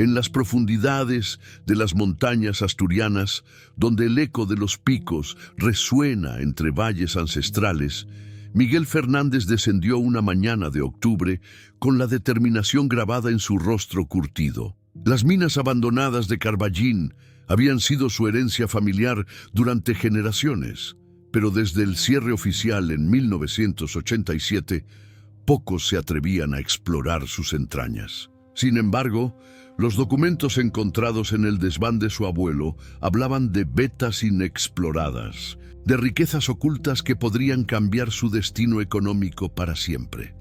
En las profundidades de las montañas asturianas, donde el eco de los picos resuena entre valles ancestrales, Miguel Fernández descendió una mañana de octubre con la determinación grabada en su rostro curtido. Las minas abandonadas de Carballín habían sido su herencia familiar durante generaciones, pero desde el cierre oficial en 1987, pocos se atrevían a explorar sus entrañas. Sin embargo, los documentos encontrados en el desván de su abuelo hablaban de vetas inexploradas, de riquezas ocultas que podrían cambiar su destino económico para siempre.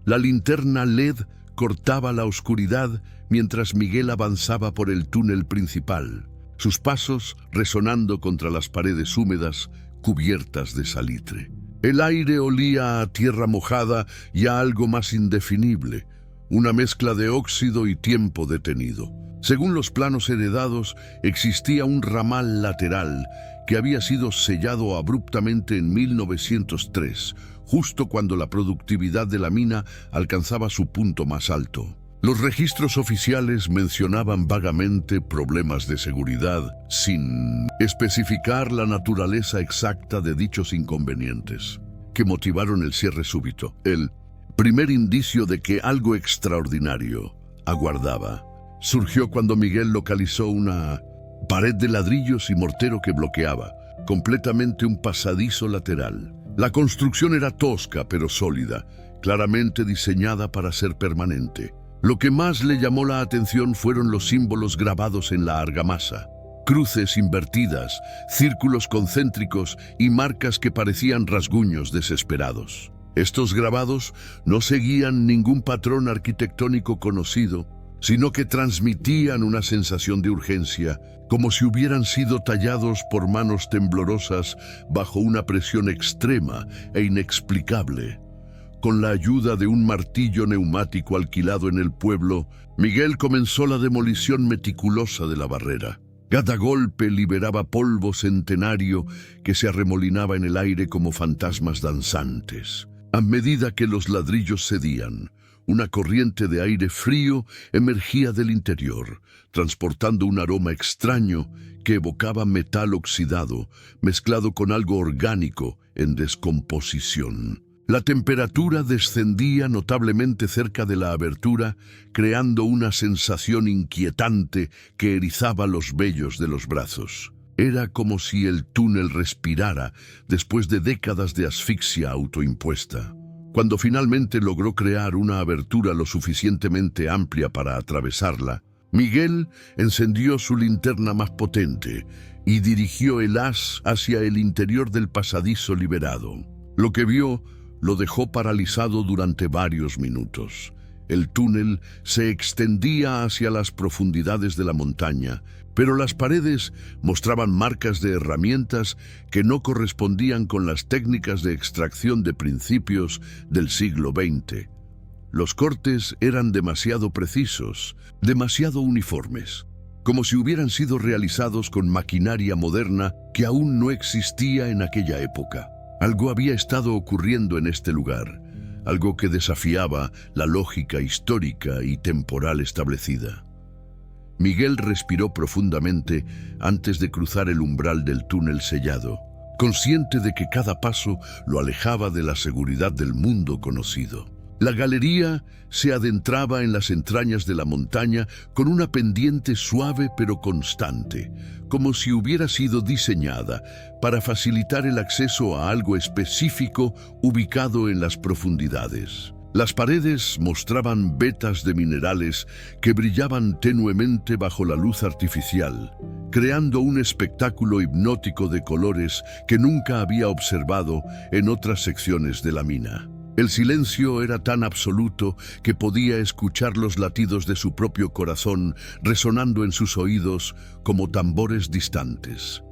La linterna LED cortaba la oscuridad mientras Miguel avanzaba por el túnel principal, sus pasos resonando contra las paredes húmedas cubiertas de salitre. El aire olía a tierra mojada y a algo más indefinible, una mezcla de óxido y tiempo detenido. Según los planos heredados, existía un ramal lateral que había sido sellado abruptamente en 1903, justo cuando la productividad de la mina alcanzaba su punto más alto. Los registros oficiales mencionaban vagamente problemas de seguridad, sin especificar la naturaleza exacta de dichos inconvenientes, que motivaron el cierre súbito. El primer indicio de que algo extraordinario aguardaba surgió cuando Miguel localizó una pared de ladrillos y mortero que bloqueaba completamente un pasadizo lateral. La construcción era tosca pero sólida, claramente diseñada para ser permanente. Lo que más le llamó la atención fueron los símbolos grabados en la argamasa. Cruces invertidas, círculos concéntricos y marcas que parecían rasguños desesperados. Estos grabados no seguían ningún patrón arquitectónico conocido, sino que transmitían una sensación de urgencia, como si hubieran sido tallados por manos temblorosas bajo una presión extrema e inexplicable. Con la ayuda de un martillo neumático alquilado en el pueblo, Miguel comenzó la demolición meticulosa de la barrera. Cada golpe liberaba polvo centenario que se arremolinaba en el aire como fantasmas danzantes. A medida que los ladrillos cedían, una corriente de aire frío emergía del interior, transportando un aroma extraño que evocaba metal oxidado, mezclado con algo orgánico en descomposición. La temperatura descendía notablemente cerca de la abertura, creando una sensación inquietante que erizaba los vellos de los brazos. Era como si el túnel respirara después de décadas de asfixia autoimpuesta. Cuando finalmente logró crear una abertura lo suficientemente amplia para atravesarla, Miguel encendió su linterna más potente y dirigió el haz hacia el interior del pasadizo liberado. Lo que vio lo dejó paralizado durante varios minutos. El túnel se extendía hacia las profundidades de la montaña, pero las paredes mostraban marcas de herramientas que no correspondían con las técnicas de extracción de principios del siglo XX. Los cortes eran demasiado precisos, demasiado uniformes, como si hubieran sido realizados con maquinaria moderna que aún no existía en aquella época. Algo había estado ocurriendo en este lugar, algo que desafiaba la lógica histórica y temporal establecida. Miguel respiró profundamente antes de cruzar el umbral del túnel sellado, consciente de que cada paso lo alejaba de la seguridad del mundo conocido. La galería se adentraba en las entrañas de la montaña con una pendiente suave pero constante, como si hubiera sido diseñada para facilitar el acceso a algo específico ubicado en las profundidades. Las paredes mostraban vetas de minerales que brillaban tenuemente bajo la luz artificial, creando un espectáculo hipnótico de colores que nunca había observado en otras secciones de la mina. El silencio era tan absoluto que podía escuchar los latidos de su propio corazón resonando en sus oídos como tambores distantes.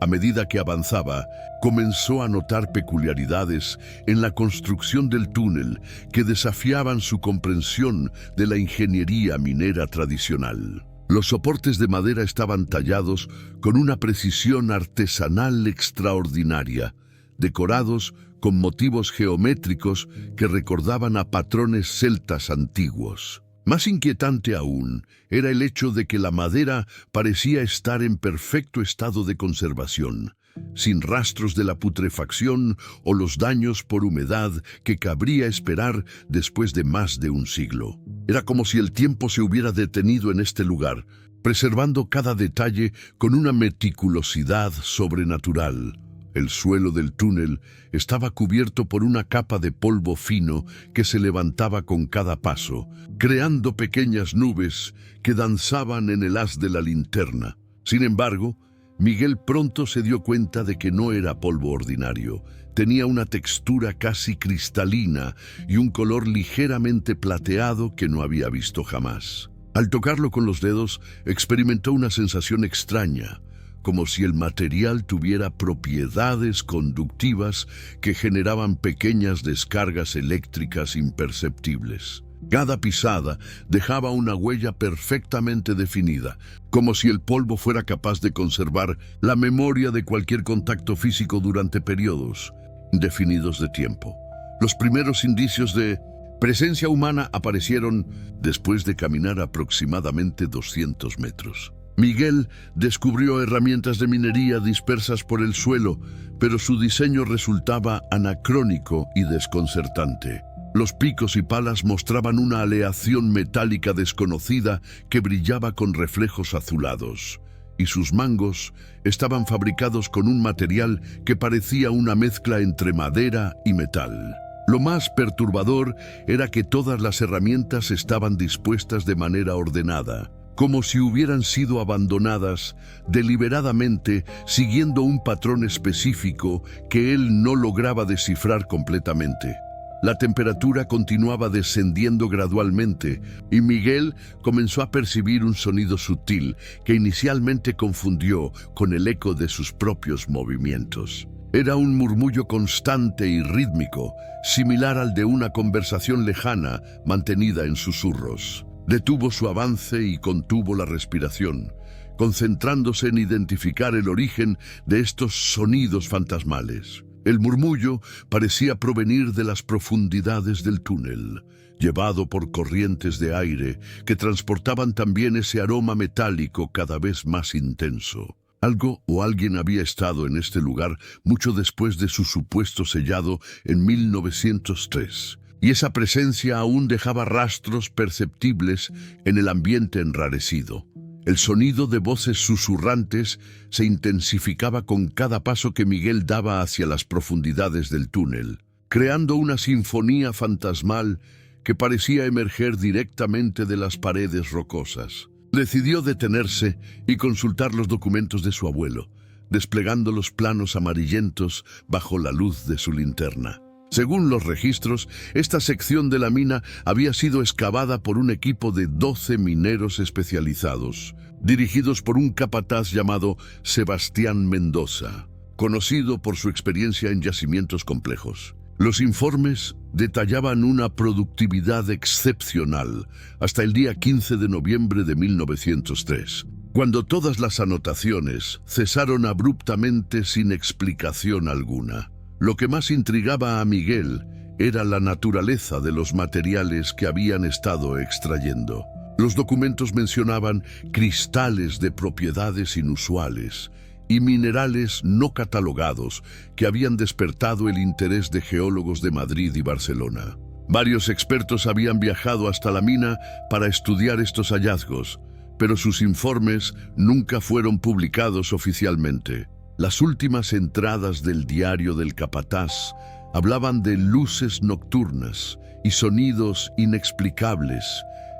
A medida que avanzaba, comenzó a notar peculiaridades en la construcción del túnel que desafiaban su comprensión de la ingeniería minera tradicional. Los soportes de madera estaban tallados con una precisión artesanal extraordinaria, decorados con motivos geométricos que recordaban a patrones celtas antiguos. Más inquietante aún era el hecho de que la madera parecía estar en perfecto estado de conservación, sin rastros de la putrefacción o los daños por humedad que cabría esperar después de más de un siglo. Era como si el tiempo se hubiera detenido en este lugar, preservando cada detalle con una meticulosidad sobrenatural. El suelo del túnel estaba cubierto por una capa de polvo fino que se levantaba con cada paso, creando pequeñas nubes que danzaban en el haz de la linterna. Sin embargo, Miguel pronto se dio cuenta de que no era polvo ordinario. Tenía una textura casi cristalina y un color ligeramente plateado que no había visto jamás. Al tocarlo con los dedos, experimentó una sensación extraña, como si el material tuviera propiedades conductivas que generaban pequeñas descargas eléctricas imperceptibles. Cada pisada dejaba una huella perfectamente definida, como si el polvo fuera capaz de conservar la memoria de cualquier contacto físico durante periodos indefinidos de tiempo. Los primeros indicios de presencia humana aparecieron después de caminar aproximadamente 200 metros. Miguel descubrió herramientas de minería dispersas por el suelo, pero su diseño resultaba anacrónico y desconcertante. Los picos y palas mostraban una aleación metálica desconocida que brillaba con reflejos azulados, y sus mangos estaban fabricados con un material que parecía una mezcla entre madera y metal. Lo más perturbador era que todas las herramientas estaban dispuestas de manera ordenada, como si hubieran sido abandonadas deliberadamente siguiendo un patrón específico que él no lograba descifrar completamente. La temperatura continuaba descendiendo gradualmente y Miguel comenzó a percibir un sonido sutil que inicialmente confundió con el eco de sus propios movimientos. Era un murmullo constante y rítmico, similar al de una conversación lejana mantenida en susurros. Detuvo su avance y contuvo la respiración, concentrándose en identificar el origen de estos sonidos fantasmales. El murmullo parecía provenir de las profundidades del túnel, llevado por corrientes de aire que transportaban también ese aroma metálico cada vez más intenso. Algo o alguien había estado en este lugar mucho después de su supuesto sellado en 1903. Y esa presencia aún dejaba rastros perceptibles en el ambiente enrarecido. El sonido de voces susurrantes se intensificaba con cada paso que Miguel daba hacia las profundidades del túnel, creando una sinfonía fantasmal que parecía emerger directamente de las paredes rocosas. Decidió detenerse y consultar los documentos de su abuelo, desplegando los planos amarillentos bajo la luz de su linterna. Según los registros, esta sección de la mina había sido excavada por un equipo de 12 mineros especializados, dirigidos por un capataz llamado Sebastián Mendoza, conocido por su experiencia en yacimientos complejos. Los informes detallaban una productividad excepcional hasta el día 15 de noviembre de 1903, cuando todas las anotaciones cesaron abruptamente sin explicación alguna. Lo que más intrigaba a Miguel era la naturaleza de los materiales que habían estado extrayendo. Los documentos mencionaban cristales de propiedades inusuales y minerales no catalogados que habían despertado el interés de geólogos de Madrid y Barcelona. Varios expertos habían viajado hasta la mina para estudiar estos hallazgos, pero sus informes nunca fueron publicados oficialmente. Las últimas entradas del diario del capataz hablaban de luces nocturnas y sonidos inexplicables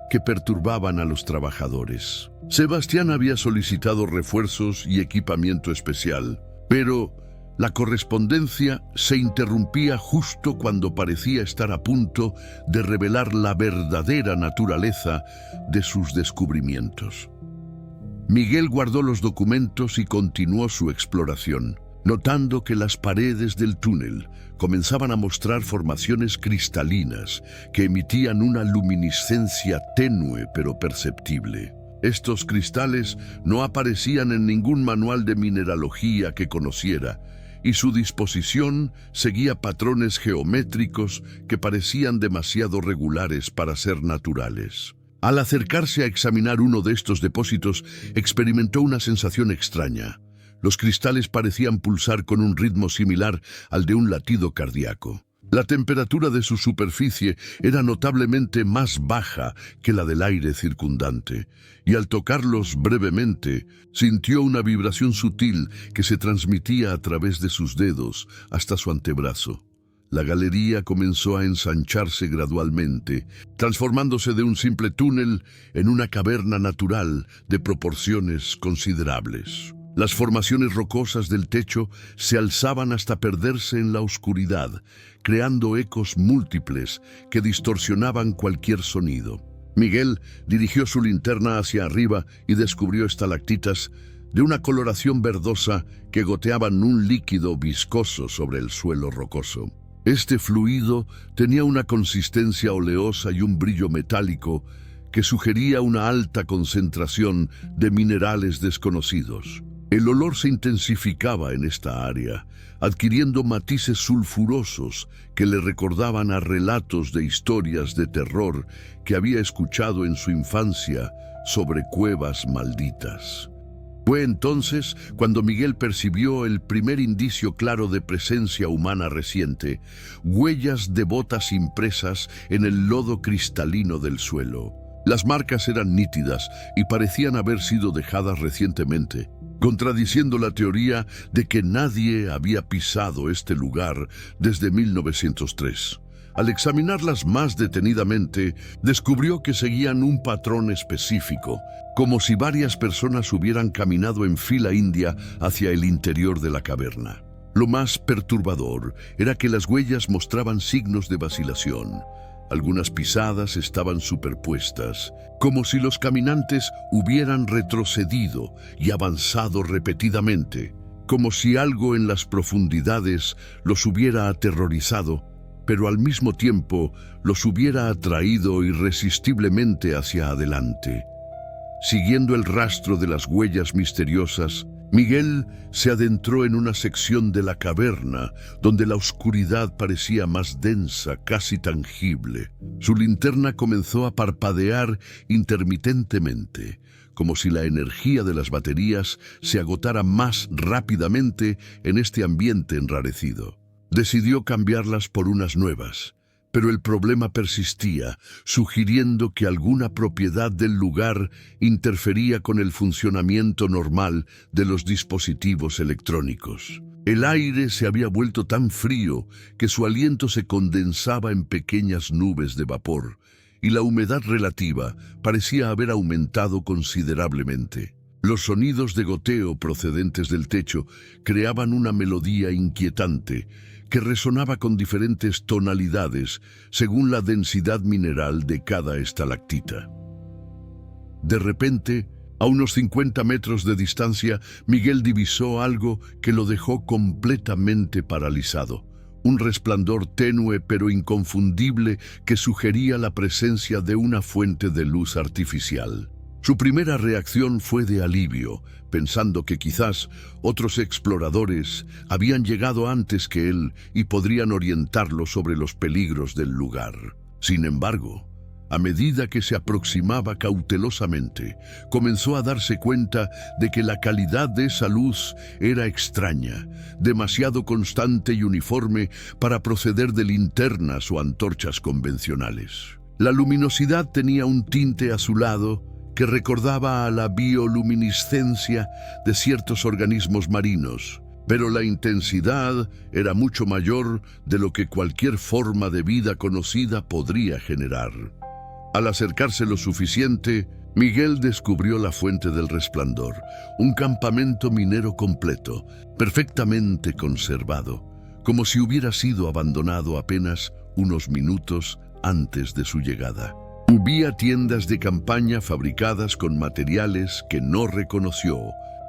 que perturbaban a los trabajadores. Sebastián había solicitado refuerzos y equipamiento especial, pero la correspondencia se interrumpía justo cuando parecía estar a punto de revelar la verdadera naturaleza de sus descubrimientos. Miguel guardó los documentos y continuó su exploración, notando que las paredes del túnel comenzaban a mostrar formaciones cristalinas que emitían una luminiscencia tenue pero perceptible. Estos cristales no aparecían en ningún manual de mineralogía que conociera, y su disposición seguía patrones geométricos que parecían demasiado regulares para ser naturales. Al acercarse a examinar uno de estos depósitos, experimentó una sensación extraña. Los cristales parecían pulsar con un ritmo similar al de un latido cardíaco. La temperatura de su superficie era notablemente más baja que la del aire circundante, y al tocarlos brevemente, sintió una vibración sutil que se transmitía a través de sus dedos hasta su antebrazo. La galería comenzó a ensancharse gradualmente, transformándose de un simple túnel en una caverna natural de proporciones considerables. Las formaciones rocosas del techo se alzaban hasta perderse en la oscuridad, creando ecos múltiples que distorsionaban cualquier sonido. Miguel dirigió su linterna hacia arriba y descubrió estalactitas de una coloración verdosa que goteaban un líquido viscoso sobre el suelo rocoso. Este fluido tenía una consistencia oleosa y un brillo metálico que sugería una alta concentración de minerales desconocidos. El olor se intensificaba en esta área, adquiriendo matices sulfurosos que le recordaban a relatos de historias de terror que había escuchado en su infancia sobre cuevas malditas. Fue entonces cuando Miguel percibió el primer indicio claro de presencia humana reciente: huellas de botas impresas en el lodo cristalino del suelo. Las marcas eran nítidas y parecían haber sido dejadas recientemente, contradiciendo la teoría de que nadie había pisado este lugar desde 1903. Al examinarlas más detenidamente, descubrió que seguían un patrón específico, como si varias personas hubieran caminado en fila india hacia el interior de la caverna. Lo más perturbador era que las huellas mostraban signos de vacilación. Algunas pisadas estaban superpuestas, como si los caminantes hubieran retrocedido y avanzado repetidamente, como si algo en las profundidades los hubiera aterrorizado, pero al mismo tiempo los hubiera atraído irresistiblemente hacia adelante. Siguiendo el rastro de las huellas misteriosas, Miguel se adentró en una sección de la caverna donde la oscuridad parecía más densa, casi tangible. Su linterna comenzó a parpadear intermitentemente, como si la energía de las baterías se agotara más rápidamente en este ambiente enrarecido. Decidió cambiarlas por unas nuevas, pero el problema persistía, sugiriendo que alguna propiedad del lugar interfería con el funcionamiento normal de los dispositivos electrónicos. El aire se había vuelto tan frío que su aliento se condensaba en pequeñas nubes de vapor, y la humedad relativa parecía haber aumentado considerablemente. Los sonidos de goteo procedentes del techo creaban una melodía inquietante que resonaba con diferentes tonalidades según la densidad mineral de cada estalactita. De repente, a unos 50 metros de distancia, Miguel divisó algo que lo dejó completamente paralizado. Un resplandor tenue pero inconfundible que sugería la presencia de una fuente de luz artificial. Su primera reacción fue de alivio, pensando que quizás otros exploradores habían llegado antes que él y podrían orientarlo sobre los peligros del lugar. Sin embargo, a medida que se aproximaba cautelosamente, comenzó a darse cuenta de que la calidad de esa luz era extraña, demasiado constante y uniforme para proceder de linternas o antorchas convencionales. La luminosidad tenía un tinte azulado que recordaba a la bioluminiscencia de ciertos organismos marinos, pero la intensidad era mucho mayor de lo que cualquier forma de vida conocida podría generar. Al acercarse lo suficiente, Miguel descubrió la fuente del resplandor, un campamento minero completo, perfectamente conservado, como si hubiera sido abandonado apenas unos minutos antes de su llegada. Había tiendas de campaña fabricadas con materiales que no reconoció,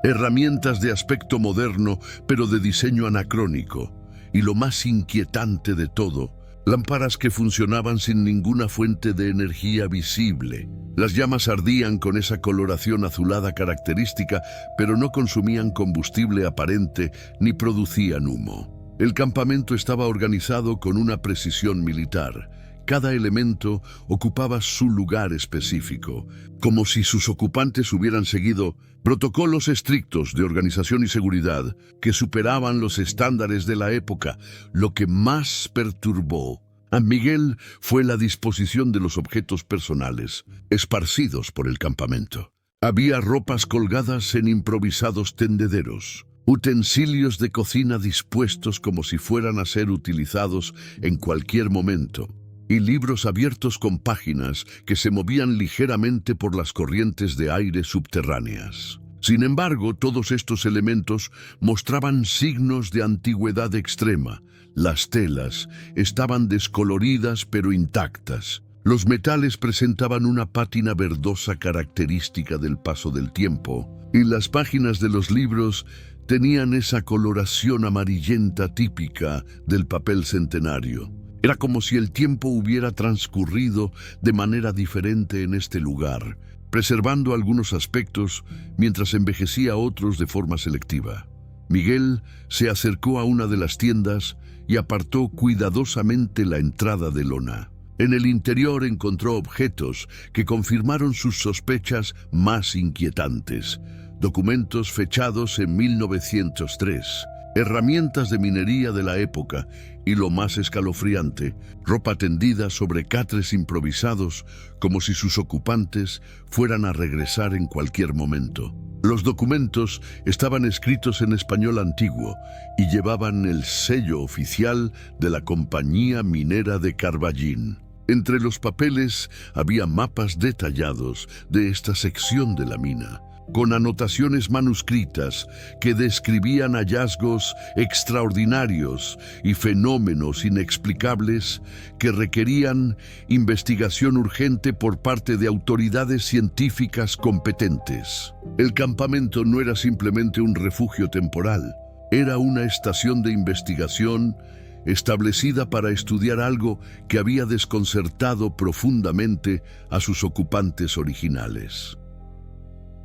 herramientas de aspecto moderno pero de diseño anacrónico, y lo más inquietante de todo, lámparas que funcionaban sin ninguna fuente de energía visible. Las llamas ardían con esa coloración azulada característica, pero no consumían combustible aparente ni producían humo. El campamento estaba organizado con una precisión militar, Cada elemento ocupaba su lugar específico, como si sus ocupantes hubieran seguido protocolos estrictos de organización y seguridad que superaban los estándares de la época. Lo que más perturbó a Miguel fue la disposición de los objetos personales, esparcidos por el campamento. Había ropas colgadas en improvisados tendederos, utensilios de cocina dispuestos como si fueran a ser utilizados en cualquier momento, y libros abiertos con páginas que se movían ligeramente por las corrientes de aire subterráneas. Sin embargo, todos estos elementos mostraban signos de antigüedad extrema. Las telas estaban descoloridas pero intactas. Los metales presentaban una pátina verdosa característica del paso del tiempo, y las páginas de los libros tenían esa coloración amarillenta típica del papel centenario. Era como si el tiempo hubiera transcurrido de manera diferente en este lugar, preservando algunos aspectos mientras envejecía otros de forma selectiva. Miguel se acercó a una de las tiendas y apartó cuidadosamente la entrada de lona. En el interior encontró objetos que confirmaron sus sospechas más inquietantes. Documentos fechados en 1903, herramientas de minería de la época y, lo más escalofriante, ropa tendida sobre catres improvisados como si sus ocupantes fueran a regresar en cualquier momento. Los documentos estaban escritos en español antiguo y llevaban el sello oficial de la Compañía Minera de Carballín. Entre los papeles había mapas detallados de esta sección de la mina, con anotaciones manuscritas que describían hallazgos extraordinarios y fenómenos inexplicables que requerían investigación urgente por parte de autoridades científicas competentes. El campamento no era simplemente un refugio temporal, era una estación de investigación establecida para estudiar algo que había desconcertado profundamente a sus ocupantes originales.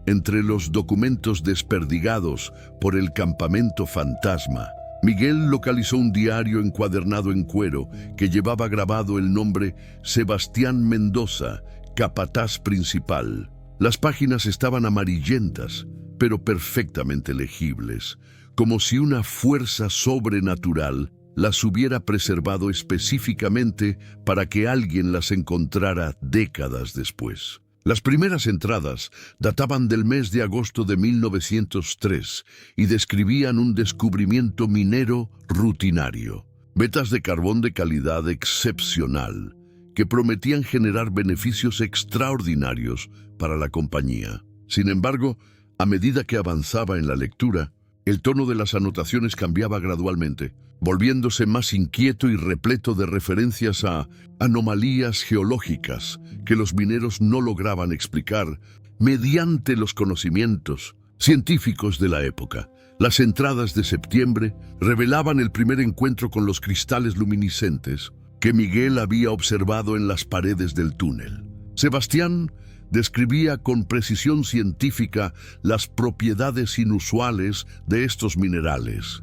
Entre los documentos desperdigados por el campamento fantasma, Miguel localizó un diario encuadernado en cuero que llevaba grabado el nombre Sebastián Mendoza, capataz principal. Las páginas estaban amarillentas, pero perfectamente legibles, como si una fuerza sobrenatural las hubiera preservado específicamente para que alguien las encontrara décadas después. Las primeras entradas databan del mes de agosto de 1903 y describían un descubrimiento minero rutinario. Vetas de carbón de calidad excepcional que prometían generar beneficios extraordinarios para la compañía. Sin embargo, a medida que avanzaba en la lectura, el tono de las anotaciones cambiaba gradualmente, volviéndose más inquieto y repleto de referencias a anomalías geológicas que los mineros no lograban explicar mediante los conocimientos científicos de la época. Las entradas de septiembre revelaban el primer encuentro con los cristales luminiscentes que Miguel había observado en las paredes del túnel. Sebastián describía con precisión científica las propiedades inusuales de estos minerales.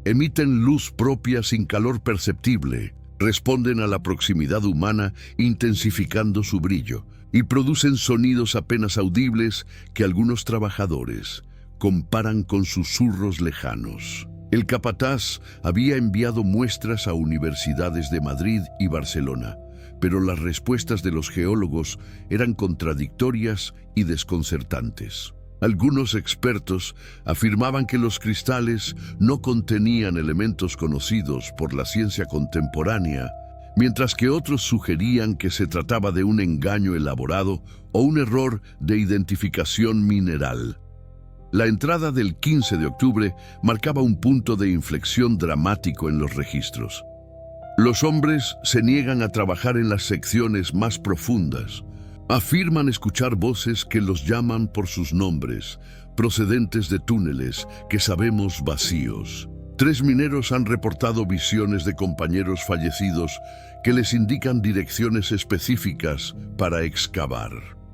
Emiten luz propia sin calor perceptible, responden a la proximidad humana intensificando su brillo y producen sonidos apenas audibles que algunos trabajadores comparan con susurros lejanos. El capataz había enviado muestras a universidades de Madrid y Barcelona, pero las respuestas de los geólogos eran contradictorias y desconcertantes. Algunos expertos afirmaban que los cristales no contenían elementos conocidos por la ciencia contemporánea, mientras que otros sugerían que se trataba de un engaño elaborado o un error de identificación mineral. La entrada del 15 de octubre marcaba un punto de inflexión dramático en los registros. Los hombres se niegan a trabajar en las secciones más profundas. Afirman escuchar voces que los llaman por sus nombres, procedentes de túneles que sabemos vacíos. 3 mineros han reportado visiones de compañeros fallecidos que les indican direcciones específicas para excavar.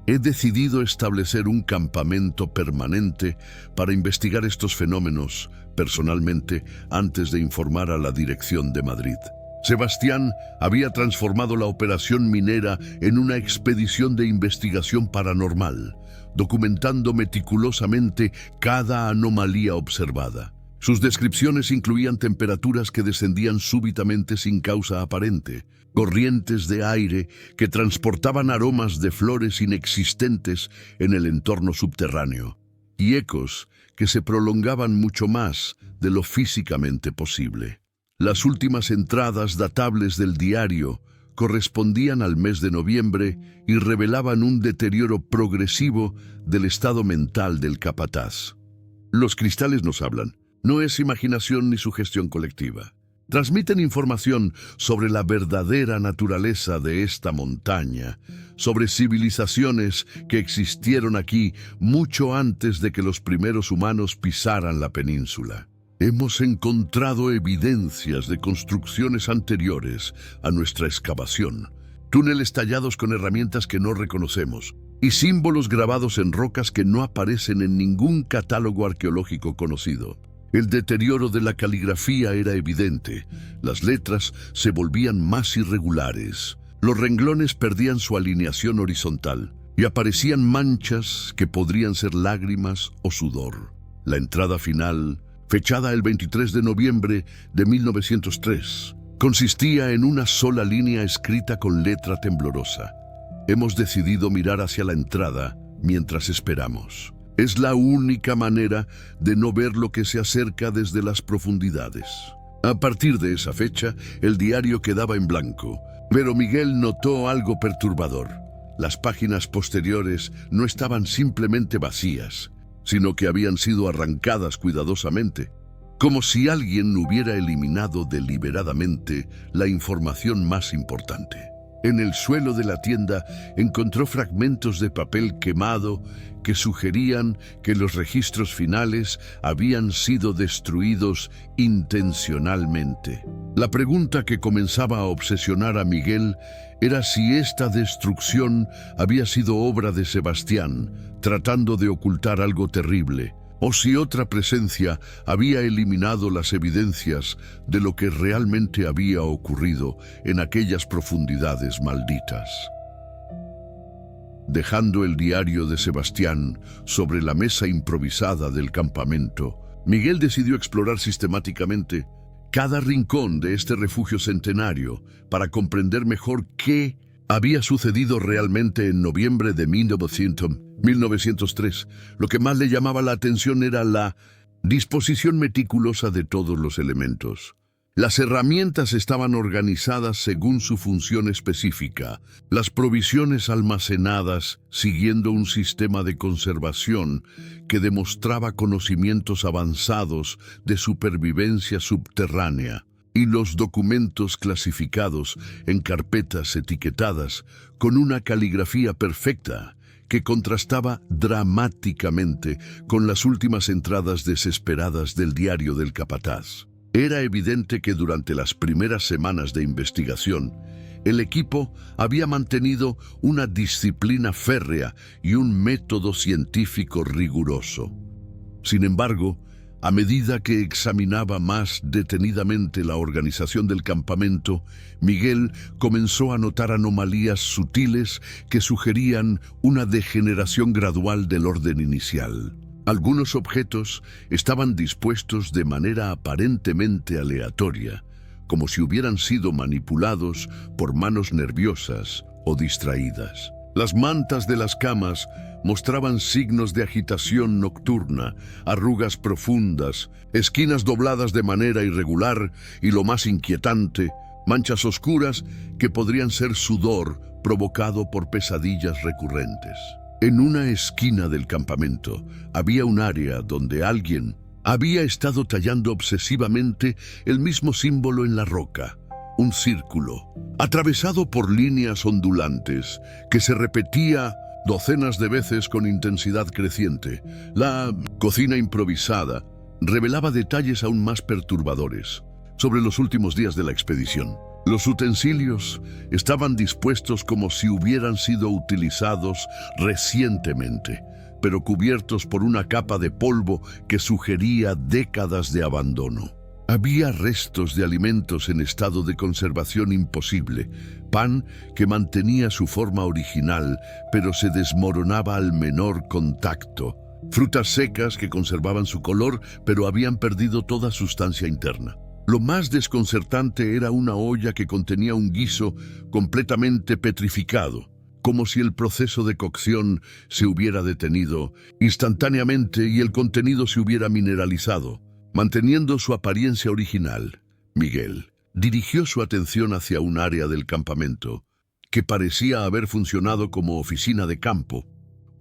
He decidido establecer un campamento permanente para investigar estos fenómenos personalmente antes de informar a la dirección de Madrid. Sebastián había transformado la operación minera en una expedición de investigación paranormal, documentando meticulosamente cada anomalía observada. Sus descripciones incluían temperaturas que descendían súbitamente sin causa aparente, corrientes de aire que transportaban aromas de flores inexistentes en el entorno subterráneo, y ecos que se prolongaban mucho más de lo físicamente posible. Las últimas entradas datables del diario correspondían al mes de noviembre y revelaban un deterioro progresivo del estado mental del capataz. Los cristales nos hablan. No es imaginación ni sugestión colectiva. Transmiten información sobre la verdadera naturaleza de esta montaña, sobre civilizaciones que existieron aquí mucho antes de que los primeros humanos pisaran la península. Hemos encontrado evidencias de construcciones anteriores a nuestra excavación, túneles tallados con herramientas que no reconocemos y símbolos grabados en rocas que no aparecen en ningún catálogo arqueológico conocido. El deterioro de la caligrafía era evidente. Las letras se volvían más irregulares. Los renglones perdían su alineación horizontal y aparecían manchas que podrían ser lágrimas o sudor. La entrada final, fechada el 23 de noviembre de 1903, consistía en una sola línea escrita con letra temblorosa. Hemos decidido mirar hacia la entrada mientras esperamos. Es la única manera de no ver lo que se acerca desde las profundidades. A partir de esa fecha, el diario quedaba en blanco, pero Miguel notó algo perturbador. Las páginas posteriores no estaban simplemente vacías, sino que habían sido arrancadas cuidadosamente, como si alguien hubiera eliminado deliberadamente la información más importante. En el suelo de la tienda encontró fragmentos de papel quemado que sugerían que los registros finales habían sido destruidos intencionalmente. La pregunta que comenzaba a obsesionar a Miguel era si esta destrucción había sido obra de Sebastián, tratando de ocultar algo terrible, o si otra presencia había eliminado las evidencias de lo que realmente había ocurrido en aquellas profundidades malditas. Dejando el diario de Sebastián sobre la mesa improvisada del campamento, Miguel decidió explorar sistemáticamente cada rincón de este refugio centenario para comprender mejor qué había sucedido realmente en noviembre de 1903. Lo que más le llamaba la atención era la disposición meticulosa de todos los elementos. Las herramientas estaban organizadas según su función específica, las provisiones almacenadas siguiendo un sistema de conservación que demostraba conocimientos avanzados de supervivencia subterránea, y los documentos clasificados en carpetas etiquetadas con una caligrafía perfecta que contrastaba dramáticamente con las últimas entradas desesperadas del diario del capataz. Era evidente que durante las primeras semanas de investigación, el equipo había mantenido una disciplina férrea y un método científico riguroso. Sin embargo, a medida que examinaba más detenidamente la organización del campamento, Miguel comenzó a notar anomalías sutiles que sugerían una degeneración gradual del orden inicial. Algunos objetos estaban dispuestos de manera aparentemente aleatoria, como si hubieran sido manipulados por manos nerviosas o distraídas. Las mantas de las camas mostraban signos de agitación nocturna, arrugas profundas, esquinas dobladas de manera irregular y, lo más inquietante, manchas oscuras que podrían ser sudor provocado por pesadillas recurrentes. En una esquina del campamento había un área donde alguien había estado tallando obsesivamente el mismo símbolo en la roca, un círculo, atravesado por líneas ondulantes que se repetía docenas de veces con intensidad creciente. La cocina improvisada revelaba detalles aún más perturbadores sobre los últimos días de la expedición. Los utensilios estaban dispuestos como si hubieran sido utilizados recientemente, pero cubiertos por una capa de polvo que sugería décadas de abandono. Había restos de alimentos en estado de conservación imposible, pan que mantenía su forma original, pero se desmoronaba al menor contacto, frutas secas que conservaban su color, pero habían perdido toda sustancia interna. Lo más desconcertante era una olla que contenía un guiso completamente petrificado, como si el proceso de cocción se hubiera detenido instantáneamente y el contenido se hubiera mineralizado. Manteniendo su apariencia original, Miguel dirigió su atención hacia un área del campamento que parecía haber funcionado como oficina de campo.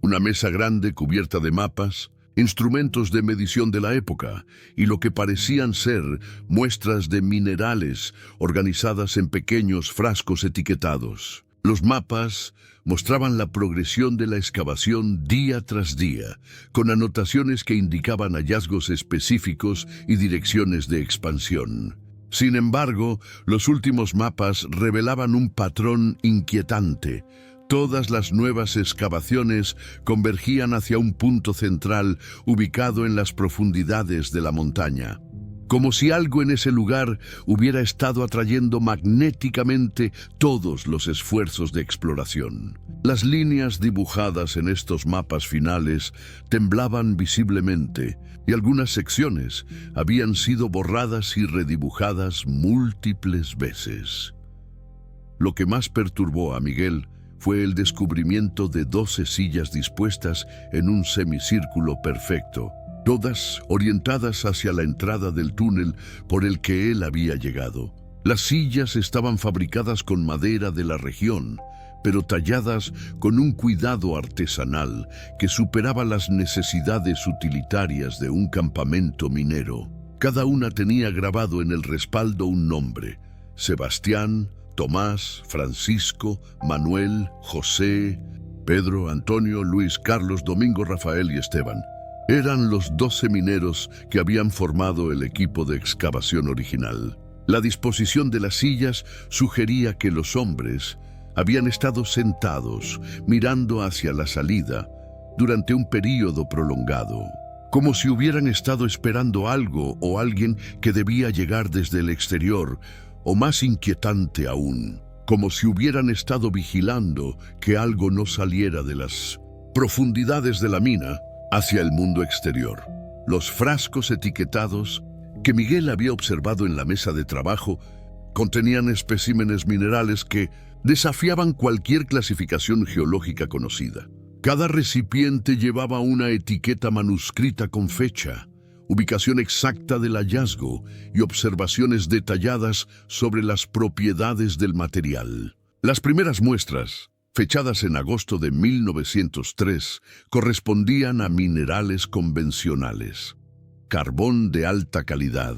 Una mesa grande cubierta de mapas, instrumentos de medición de la época y lo que parecían ser muestras de minerales organizadas en pequeños frascos etiquetados. Los mapas mostraban la progresión de la excavación día tras día, con anotaciones que indicaban hallazgos específicos y direcciones de expansión. Sin embargo, los últimos mapas revelaban un patrón inquietante. Todas las nuevas excavaciones convergían hacia un punto central ubicado en las profundidades de la montaña, como si algo en ese lugar hubiera estado atrayendo magnéticamente todos los esfuerzos de exploración. Las líneas dibujadas en estos mapas finales temblaban visiblemente y algunas secciones habían sido borradas y redibujadas múltiples veces. Lo que más perturbó a Miguel fue el descubrimiento de 12 sillas dispuestas en un semicírculo perfecto, todas orientadas hacia la entrada del túnel por el que él había llegado. Las sillas estaban fabricadas con madera de la región, pero talladas con un cuidado artesanal que superaba las necesidades utilitarias de un campamento minero. Cada una tenía grabado en el respaldo un nombre: Sebastián, Tomás, Francisco, Manuel, José, Pedro, Antonio, Luis, Carlos, Domingo, Rafael y Esteban. Eran los 12 mineros que habían formado el equipo de excavación original. La disposición de las sillas sugería que los hombres habían estado sentados, mirando hacia la salida, durante un período prolongado, como si hubieran estado esperando algo o alguien que debía llegar desde el exterior, o más inquietante aún, como si hubieran estado vigilando que algo no saliera de las profundidades de la mina hacia el mundo exterior. Los frascos etiquetados que Miguel había observado en la mesa de trabajo contenían especímenes minerales que desafiaban cualquier clasificación geológica conocida. Cada recipiente llevaba una etiqueta manuscrita con fecha, ubicación exacta del hallazgo y observaciones detalladas sobre las propiedades del material. Las primeras muestras, fechadas en agosto de 1903, correspondían a minerales convencionales: carbón de alta calidad,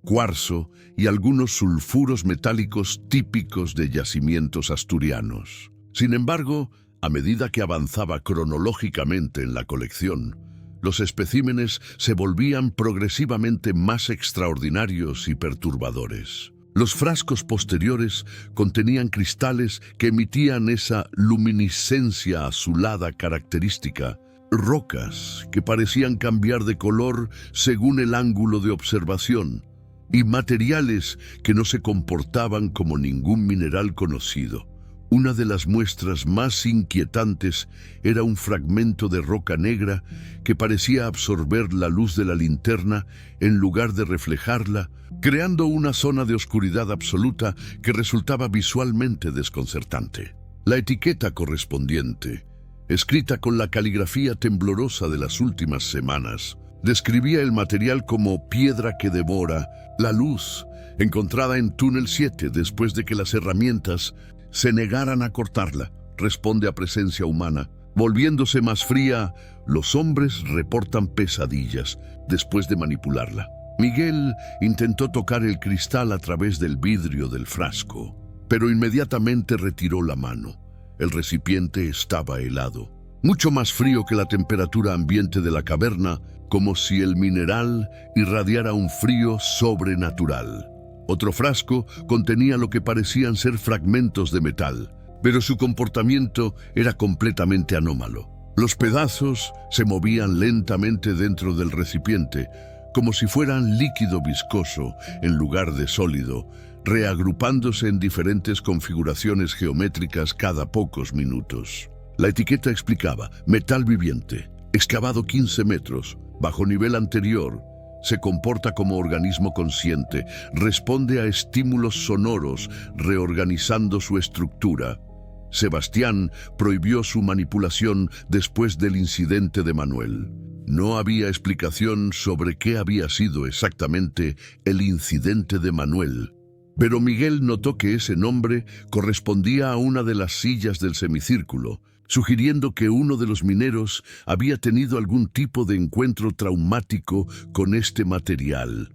cuarzo y algunos sulfuros metálicos típicos de yacimientos asturianos. Sin embargo, a medida que avanzaba cronológicamente en la colección, los especímenes se volvían progresivamente más extraordinarios y perturbadores. Los frascos posteriores contenían cristales que emitían esa luminiscencia azulada característica, rocas que parecían cambiar de color según el ángulo de observación, y materiales que no se comportaban como ningún mineral conocido. Una de las muestras más inquietantes era un fragmento de roca negra que parecía absorber la luz de la linterna en lugar de reflejarla, creando una zona de oscuridad absoluta que resultaba visualmente desconcertante. La etiqueta correspondiente, escrita con la caligrafía temblorosa de las últimas semanas, describía el material como piedra que devora la luz, encontrada en túnel 7 después de que las herramientas se negaran a cortarla. Responde a presencia humana. Volviéndose más fría, los hombres reportan pesadillas después de manipularla. Miguel intentó tocar el cristal a través del vidrio del frasco, pero inmediatamente retiró la mano. El recipiente estaba helado, mucho más frío que la temperatura ambiente de la caverna, como si el mineral irradiara un frío sobrenatural. Otro frasco contenía lo que parecían ser fragmentos de metal, pero su comportamiento era completamente anómalo. Los pedazos se movían lentamente dentro del recipiente, como si fueran líquido viscoso en lugar de sólido, reagrupándose en diferentes configuraciones geométricas cada pocos minutos. La etiqueta explicaba: metal viviente, excavado 15 metros, bajo nivel anterior, se comporta como organismo consciente, responde a estímulos sonoros, reorganizando su estructura. Sebastián prohibió su manipulación después del incidente de Manuel. No había explicación sobre qué había sido exactamente el incidente de Manuel, pero Miguel notó que ese nombre correspondía a una de las sillas del semicírculo, sugiriendo que uno de los mineros había tenido algún tipo de encuentro traumático con este material.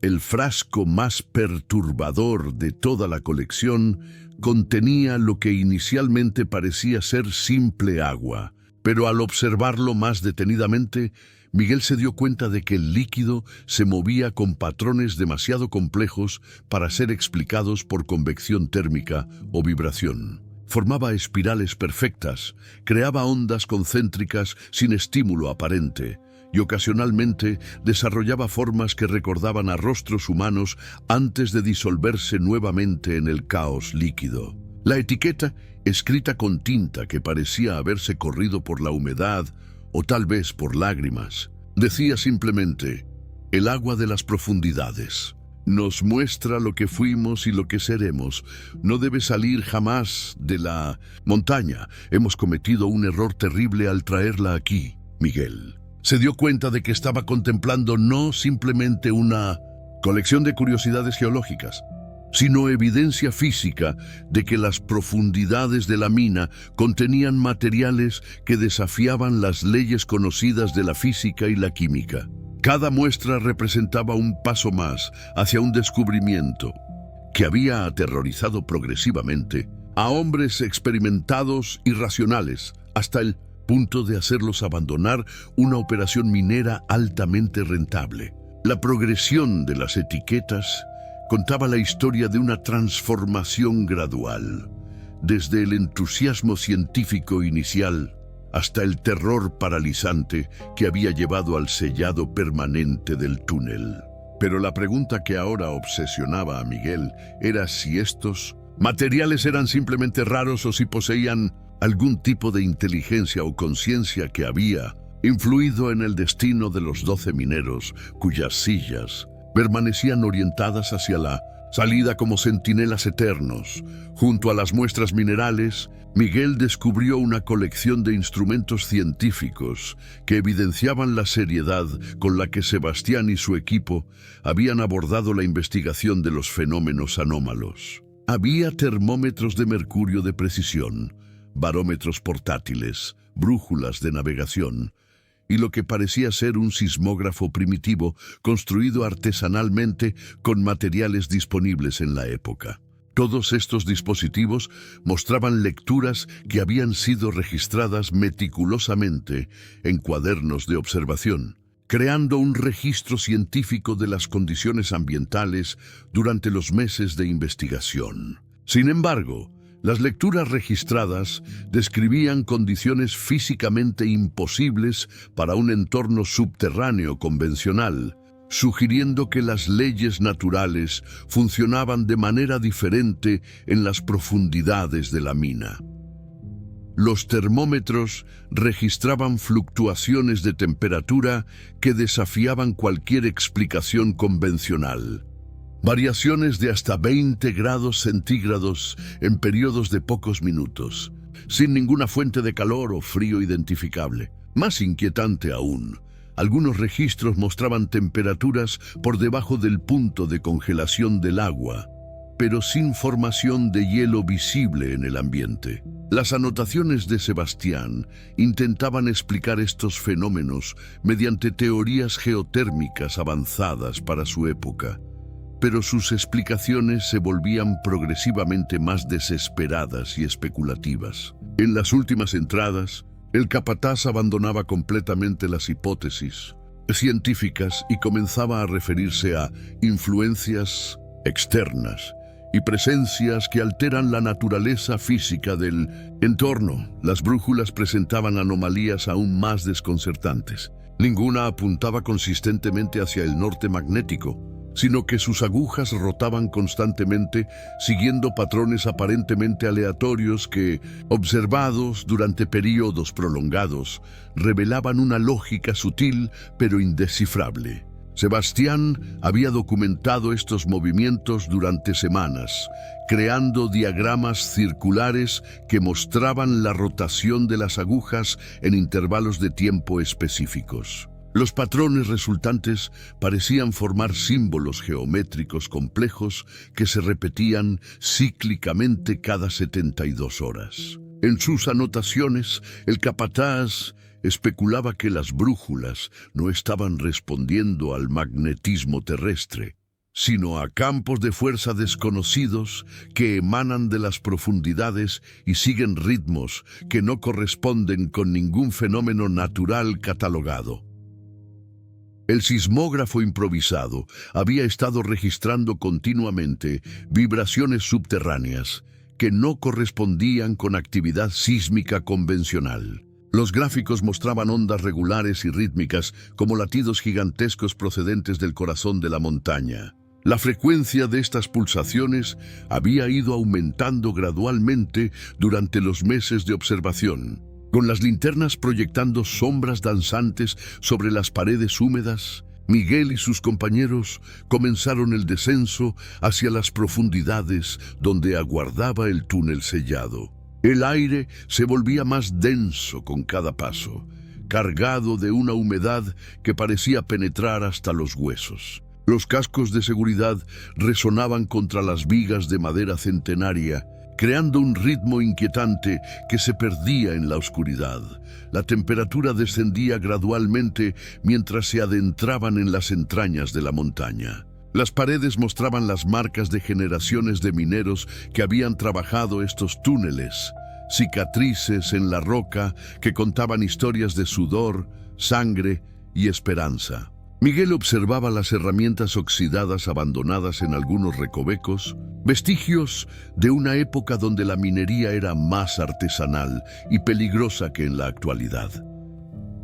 El frasco más perturbador de toda la colección contenía lo que inicialmente parecía ser simple agua, pero al observarlo más detenidamente, Miguel se dio cuenta de que el líquido se movía con patrones demasiado complejos para ser explicados por convección térmica o vibración. Formaba espirales perfectas, creaba ondas concéntricas sin estímulo aparente, y ocasionalmente desarrollaba formas que recordaban a rostros humanos antes de disolverse nuevamente en el caos líquido. La etiqueta, escrita con tinta que parecía haberse corrido por la humedad o tal vez por lágrimas, decía simplemente: el agua de las profundidades. Nos muestra lo que fuimos y lo que seremos. No debe salir jamás de la montaña. Hemos cometido un error terrible al traerla aquí, Miguel. Se dio cuenta de que estaba contemplando no simplemente una colección de curiosidades geológicas, sino evidencia física de que las profundidades de la mina contenían materiales que desafiaban las leyes conocidas de la física y la química. Cada muestra representaba un paso más hacia un descubrimiento que había aterrorizado progresivamente a hombres experimentados y racionales, hasta el punto de hacerlos abandonar una operación minera altamente rentable. La progresión de las etiquetas contaba la historia de una transformación gradual, desde el entusiasmo científico inicial hasta el terror paralizante que había llevado al sellado permanente del túnel. Pero la pregunta que ahora obsesionaba a Miguel era si estos materiales eran simplemente raros o si poseían algún tipo de inteligencia o conciencia que había influido en el destino de los 12 mineros, cuyas sillas permanecían orientadas hacia la salida como centinelas eternos. Junto a las muestras minerales, Miguel descubrió una colección de instrumentos científicos que evidenciaban la seriedad con la que Sebastián y su equipo habían abordado la investigación de los fenómenos anómalos. Había termómetros de mercurio de precisión, barómetros portátiles, brújulas de navegación y lo que parecía ser un sismógrafo primitivo construido artesanalmente con materiales disponibles en la época. Todos estos dispositivos mostraban lecturas que habían sido registradas meticulosamente en cuadernos de observación, creando un registro científico de las condiciones ambientales durante los meses de investigación. Sin embargo, las lecturas registradas describían condiciones físicamente imposibles para un entorno subterráneo convencional, sugiriendo que las leyes naturales funcionaban de manera diferente en las profundidades de la mina. Los termómetros registraban fluctuaciones de temperatura que desafiaban cualquier explicación convencional. Variaciones de hasta 20 grados centígrados en periodos de pocos minutos, sin ninguna fuente de calor o frío identificable. Más inquietante aún, algunos registros mostraban temperaturas por debajo del punto de congelación del agua, pero sin formación de hielo visible en el ambiente. Las anotaciones de Sebastián intentaban explicar estos fenómenos mediante teorías geotérmicas avanzadas para su época, pero sus explicaciones se volvían progresivamente más desesperadas y especulativas. En las últimas entradas, el capataz abandonaba completamente las hipótesis científicas y comenzaba a referirse a influencias externas y presencias que alteran la naturaleza física del entorno. Las brújulas presentaban anomalías aún más desconcertantes. Ninguna apuntaba consistentemente hacia el norte magnético, sino que sus agujas rotaban constantemente siguiendo patrones aparentemente aleatorios que, observados durante períodos prolongados, revelaban una lógica sutil pero indescifrable. Sebastián había documentado estos movimientos durante semanas, creando diagramas circulares que mostraban la rotación de las agujas en intervalos de tiempo específicos. Los patrones resultantes parecían formar símbolos geométricos complejos que se repetían cíclicamente cada 72 horas. En sus anotaciones, el capataz especulaba que las brújulas no estaban respondiendo al magnetismo terrestre, sino a campos de fuerza desconocidos que emanan de las profundidades y siguen ritmos que no corresponden con ningún fenómeno natural catalogado. El sismógrafo improvisado había estado registrando continuamente vibraciones subterráneas que no correspondían con actividad sísmica convencional. Los gráficos mostraban ondas regulares y rítmicas como latidos gigantescos procedentes del corazón de la montaña. La frecuencia de estas pulsaciones había ido aumentando gradualmente durante los meses de observación, con las linternas proyectando sombras danzantes sobre las paredes húmedas. Miguel y sus compañeros comenzaron el descenso hacia las profundidades donde aguardaba el túnel sellado. El aire se volvía más denso con cada paso, cargado de una humedad que parecía penetrar hasta los huesos. Los cascos de seguridad resonaban contra las vigas de madera centenaria, creando un ritmo inquietante que se perdía en la oscuridad. La temperatura descendía gradualmente mientras se adentraban en las entrañas de la montaña. Las paredes mostraban las marcas de generaciones de mineros que habían trabajado estos túneles, cicatrices en la roca que contaban historias de sudor, sangre y esperanza. Miguel observaba las herramientas oxidadas abandonadas en algunos recovecos, vestigios de una época donde la minería era más artesanal y peligrosa que en la actualidad.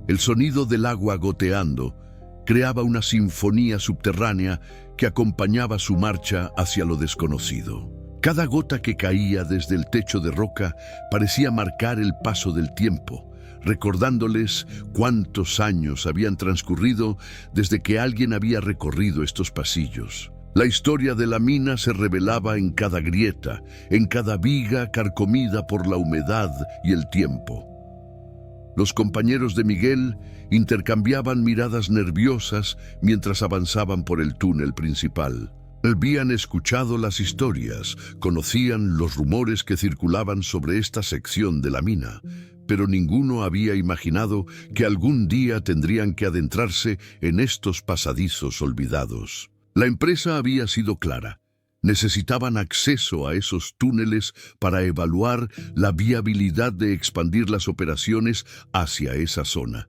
El sonido del agua goteando creaba una sinfonía subterránea que acompañaba su marcha hacia lo desconocido. Cada gota que caía desde el techo de roca parecía marcar el paso del tiempo, recordándoles cuántos años habían transcurrido desde que alguien había recorrido estos pasillos. La historia de la mina se revelaba en cada grieta, en cada viga carcomida por la humedad y el tiempo. Los compañeros de Miguel intercambiaban miradas nerviosas mientras avanzaban por el túnel principal. Habían escuchado las historias, conocían los rumores que circulaban sobre esta sección de la mina, pero ninguno había imaginado que algún día tendrían que adentrarse en estos pasadizos olvidados. La empresa había sido clara. Necesitaban acceso a esos túneles para evaluar la viabilidad de expandir las operaciones hacia esa zona.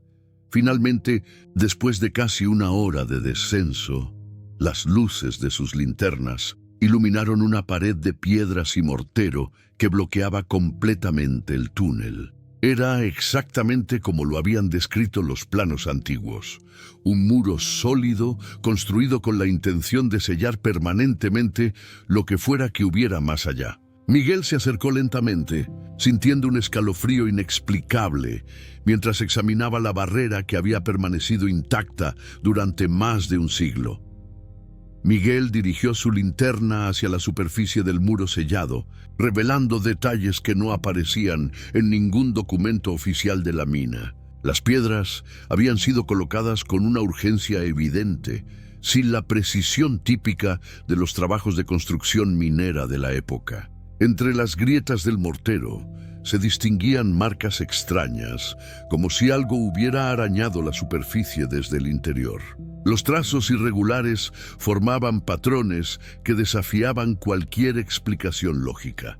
Finalmente, después de casi una hora de descenso, las luces de sus linternas iluminaron una pared de piedras y mortero que bloqueaba completamente el túnel. Era exactamente como lo habían descrito los planos antiguos. Un muro sólido construido con la intención de sellar permanentemente lo que fuera que hubiera más allá. Miguel se acercó lentamente, sintiendo un escalofrío inexplicable, mientras examinaba la barrera que había permanecido intacta durante más de un siglo. Miguel dirigió su linterna hacia la superficie del muro sellado, revelando detalles que no aparecían en ningún documento oficial de la mina. Las piedras habían sido colocadas con una urgencia evidente, sin la precisión típica de los trabajos de construcción minera de la época. Entre las grietas del mortero se distinguían marcas extrañas, como si algo hubiera arañado la superficie desde el interior. Los trazos irregulares formaban patrones que desafiaban cualquier explicación lógica.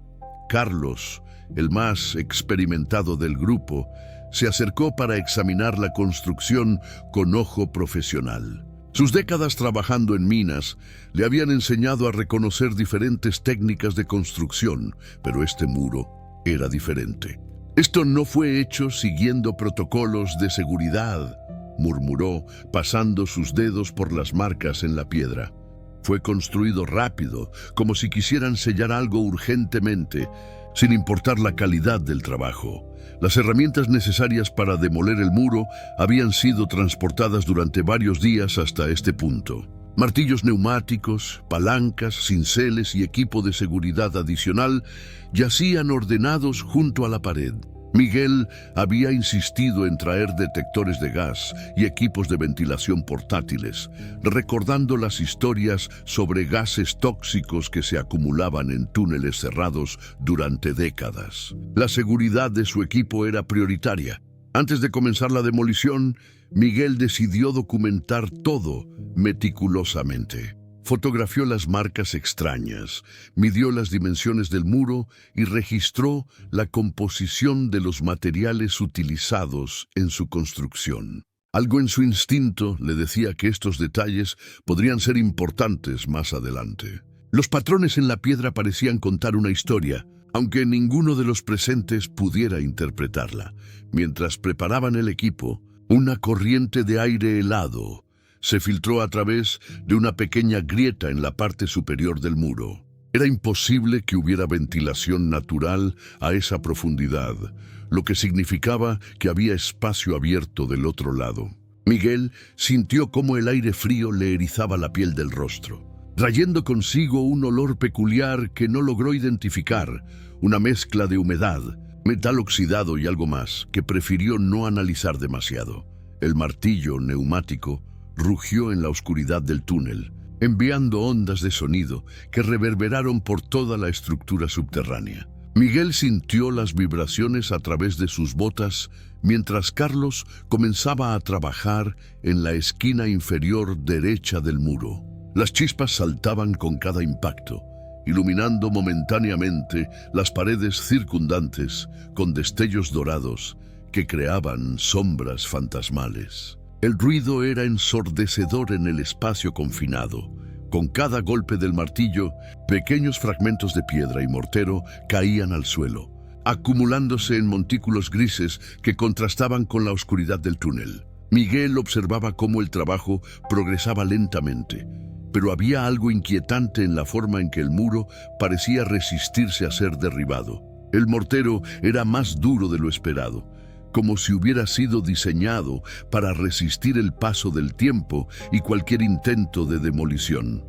Carlos, el más experimentado del grupo, se acercó para examinar la construcción con ojo profesional. Sus décadas trabajando en minas le habían enseñado a reconocer diferentes técnicas de construcción, pero este muro era diferente. Esto no fue hecho siguiendo protocolos de seguridad. murmuró, pasando sus dedos por las marcas en la piedra. Fue construido rápido, como si quisieran sellar algo urgentemente, sin importar la calidad del trabajo. Las herramientas necesarias para demoler el muro habían sido transportadas durante varios días hasta este punto. Martillos neumáticos, palancas, cinceles y equipo de seguridad adicional yacían ordenados junto a la pared. Miguel había insistido en traer detectores de gas y equipos de ventilación portátiles, recordando las historias sobre gases tóxicos que se acumulaban en túneles cerrados durante décadas. La seguridad de su equipo era prioritaria. Antes de comenzar la demolición, Miguel decidió documentar todo meticulosamente. Fotografió las marcas extrañas, midió las dimensiones del muro y registró la composición de los materiales utilizados en su construcción. Algo en su instinto le decía que estos detalles podrían ser importantes más adelante. Los patrones en la piedra parecían contar una historia, aunque ninguno de los presentes pudiera interpretarla. Mientras preparaban el equipo, una corriente de aire helado se filtró a través de una pequeña grieta en la parte superior del muro. Era imposible que hubiera ventilación natural a esa profundidad, lo que significaba que había espacio abierto del otro lado. Miguel sintió cómo el aire frío le erizaba la piel del rostro, trayendo consigo un olor peculiar que no logró identificar, una mezcla de humedad, metal oxidado y algo más que prefirió no analizar demasiado. El martillo neumático rugió en la oscuridad del túnel, enviando ondas de sonido que reverberaron por toda la estructura subterránea. Miguel sintió las vibraciones a través de sus botas mientras Carlos comenzaba a trabajar en la esquina inferior derecha del muro. Las chispas saltaban con cada impacto, iluminando momentáneamente las paredes circundantes con destellos dorados que creaban sombras fantasmales. El ruido era ensordecedor en el espacio confinado. Con cada golpe del martillo, pequeños fragmentos de piedra y mortero caían al suelo, acumulándose en montículos grises que contrastaban con la oscuridad del túnel. Miguel observaba cómo el trabajo progresaba lentamente, pero había algo inquietante en la forma en que el muro parecía resistirse a ser derribado. El mortero era más duro de lo esperado, como si hubiera sido diseñado para resistir el paso del tiempo y cualquier intento de demolición.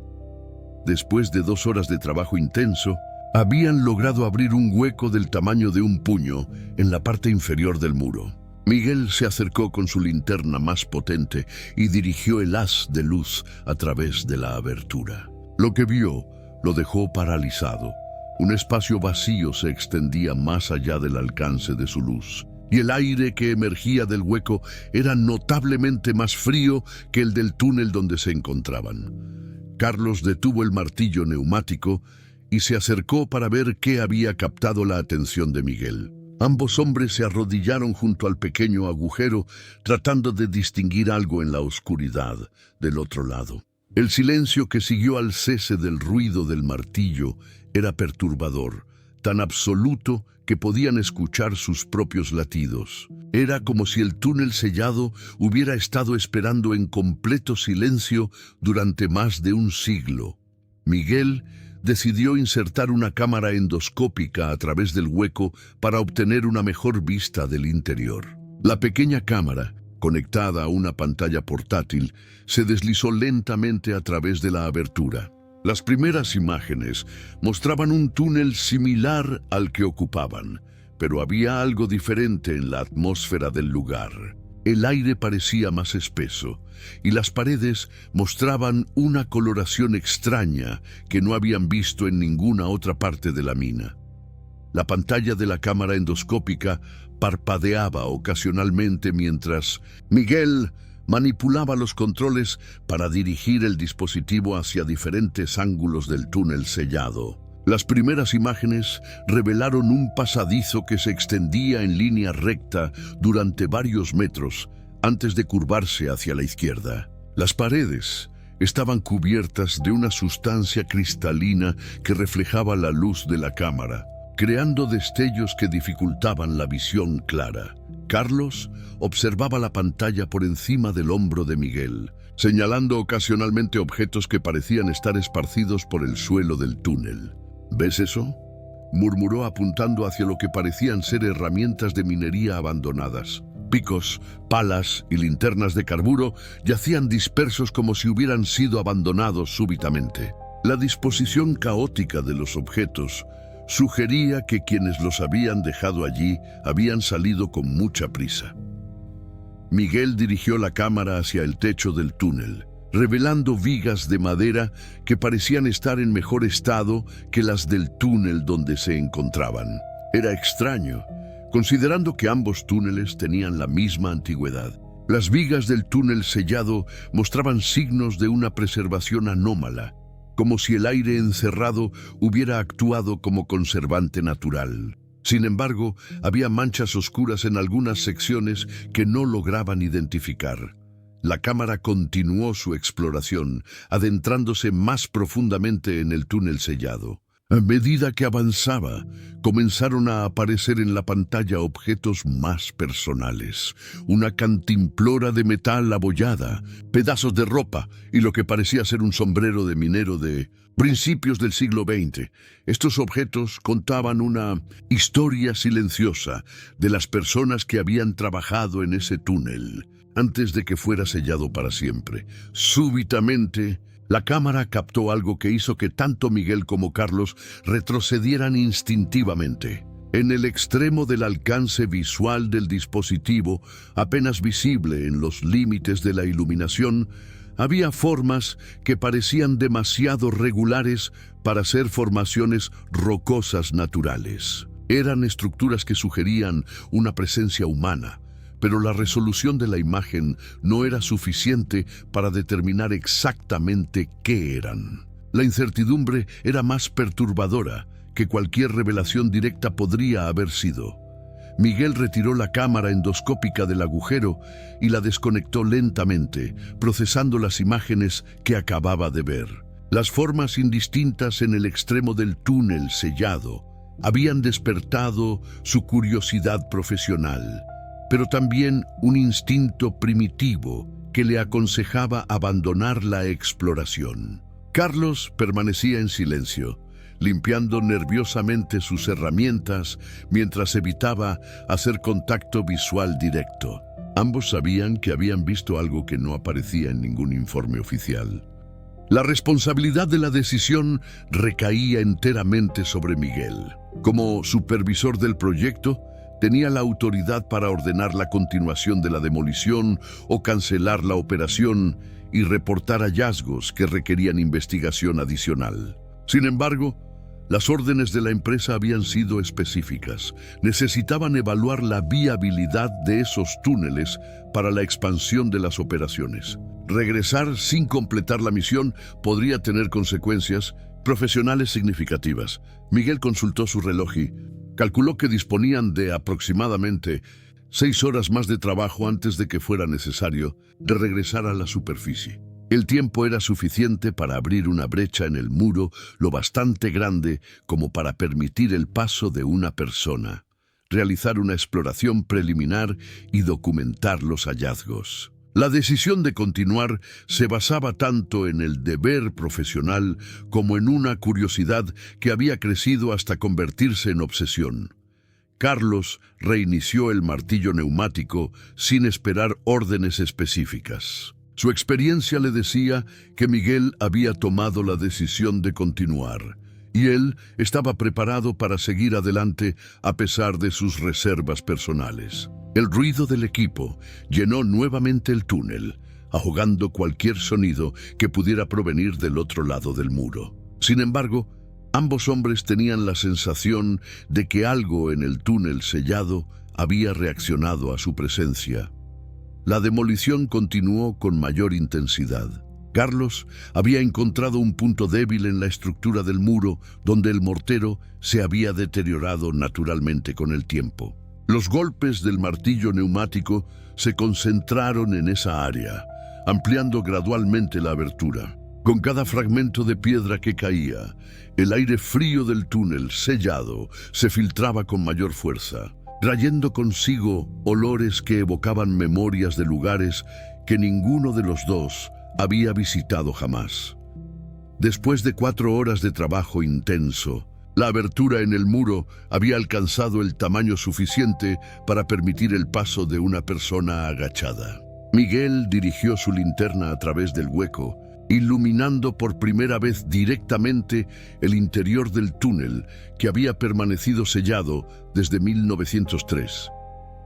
Después de 2 horas de trabajo intenso, habían logrado abrir un hueco del tamaño de un puño en la parte inferior del muro. Miguel se acercó con su linterna más potente y dirigió el haz de luz a través de la abertura. Lo que vio lo dejó paralizado. Un espacio vacío se extendía más allá del alcance de su luz, y el aire que emergía del hueco era notablemente más frío que el del túnel donde se encontraban. Carlos detuvo el martillo neumático y se acercó para ver qué había captado la atención de Miguel. Ambos hombres se arrodillaron junto al pequeño agujero, tratando de distinguir algo en la oscuridad del otro lado. El silencio que siguió al cese del ruido del martillo era perturbador, tan absoluto que podían escuchar sus propios latidos. Era como si el túnel sellado hubiera estado esperando en completo silencio durante más de un siglo. Miguel decidió insertar una cámara endoscópica a través del hueco para obtener una mejor vista del interior. La pequeña cámara, conectada a una pantalla portátil, se deslizó lentamente a través de la abertura. Las primeras imágenes mostraban un túnel similar al que ocupaban, pero había algo diferente en la atmósfera del lugar. El aire parecía más espeso, y las paredes mostraban una coloración extraña que no habían visto en ninguna otra parte de la mina. La pantalla de la cámara endoscópica parpadeaba ocasionalmente mientras Miguel manipulaba los controles para dirigir el dispositivo hacia diferentes ángulos del túnel sellado. Las primeras imágenes revelaron un pasadizo que se extendía en línea recta durante varios metros antes de curvarse hacia la izquierda. Las paredes estaban cubiertas de una sustancia cristalina que reflejaba la luz de la cámara, creando destellos que dificultaban la visión clara. Carlos observaba la pantalla por encima del hombro de Miguel, señalando ocasionalmente objetos que parecían estar esparcidos por el suelo del túnel. ¿Ves eso?, murmuró apuntando hacia lo que parecían ser herramientas de minería abandonadas. Picos, palas y linternas de carburo yacían dispersos como si hubieran sido abandonados súbitamente. La disposición caótica de los objetos sugería que quienes los habían dejado allí habían salido con mucha prisa. Miguel dirigió la cámara hacia el techo del túnel, revelando vigas de madera que parecían estar en mejor estado que las del túnel donde se encontraban. Era extraño, considerando que ambos túneles tenían la misma antigüedad. Las vigas del túnel sellado mostraban signos de una preservación anómala, como si el aire encerrado hubiera actuado como conservante natural. Sin embargo, había manchas oscuras en algunas secciones que no lograban identificar. La cámara continuó su exploración, adentrándose más profundamente en el túnel sellado. A medida que avanzaba, comenzaron a aparecer en la pantalla objetos más personales. Una cantimplora de metal abollada, pedazos de ropa y lo que parecía ser un sombrero de minero de principios del siglo XX. Estos objetos contaban una historia silenciosa de las personas que habían trabajado en ese túnel antes de que fuera sellado para siempre. Súbitamente, la cámara captó algo que hizo que tanto Miguel como Carlos retrocedieran instintivamente. En el extremo del alcance visual del dispositivo, apenas visible en los límites de la iluminación, había formas que parecían demasiado regulares para ser formaciones rocosas naturales. Eran estructuras que sugerían una presencia humana, pero la resolución de la imagen no era suficiente para determinar exactamente qué eran. La incertidumbre era más perturbadora que cualquier revelación directa podría haber sido. Miguel retiró la cámara endoscópica del agujero y la desconectó lentamente, procesando las imágenes que acababa de ver. Las formas indistintas en el extremo del túnel sellado habían despertado su curiosidad profesional, pero también un instinto primitivo que le aconsejaba abandonar la exploración. Carlos permanecía en silencio, limpiando nerviosamente sus herramientas mientras evitaba hacer contacto visual directo. Ambos sabían que habían visto algo que no aparecía en ningún informe oficial. La responsabilidad de la decisión recaía enteramente sobre Miguel. Como supervisor del proyecto, tenía la autoridad para ordenar la continuación de la demolición o cancelar la operación y reportar hallazgos que requerían investigación adicional. Sin embargo, las órdenes de la empresa habían sido específicas. Necesitaban evaluar la viabilidad de esos túneles para la expansión de las operaciones. Regresar sin completar la misión podría tener consecuencias profesionales significativas. Miguel consultó su reloj y calculó que disponían de aproximadamente 6 horas más de trabajo antes de que fuera necesario de regresar a la superficie. El tiempo era suficiente para abrir una brecha en el muro lo bastante grande como para permitir el paso de una persona, realizar una exploración preliminar y documentar los hallazgos. La decisión de continuar se basaba tanto en el deber profesional como en una curiosidad que había crecido hasta convertirse en obsesión. Carlos reinició el martillo neumático sin esperar órdenes específicas. Su experiencia le decía que Miguel había tomado la decisión de continuar, y él estaba preparado para seguir adelante a pesar de sus reservas personales. El ruido del equipo llenó nuevamente el túnel, ahogando cualquier sonido que pudiera provenir del otro lado del muro. Sin embargo, ambos hombres tenían la sensación de que algo en el túnel sellado había reaccionado a su presencia. La demolición continuó con mayor intensidad. Carlos había encontrado un punto débil en la estructura del muro donde el mortero se había deteriorado naturalmente con el tiempo. Los golpes del martillo neumático se concentraron en esa área, ampliando gradualmente la abertura. Con cada fragmento de piedra que caía, el aire frío del túnel sellado se filtraba con mayor fuerza, trayendo consigo olores que evocaban memorias de lugares que ninguno de los dos había visitado jamás. Después de 4 horas de trabajo intenso, la abertura en el muro había alcanzado el tamaño suficiente para permitir el paso de una persona agachada. Miguel dirigió su linterna a través del hueco, iluminando por primera vez directamente el interior del túnel que había permanecido sellado desde 1903.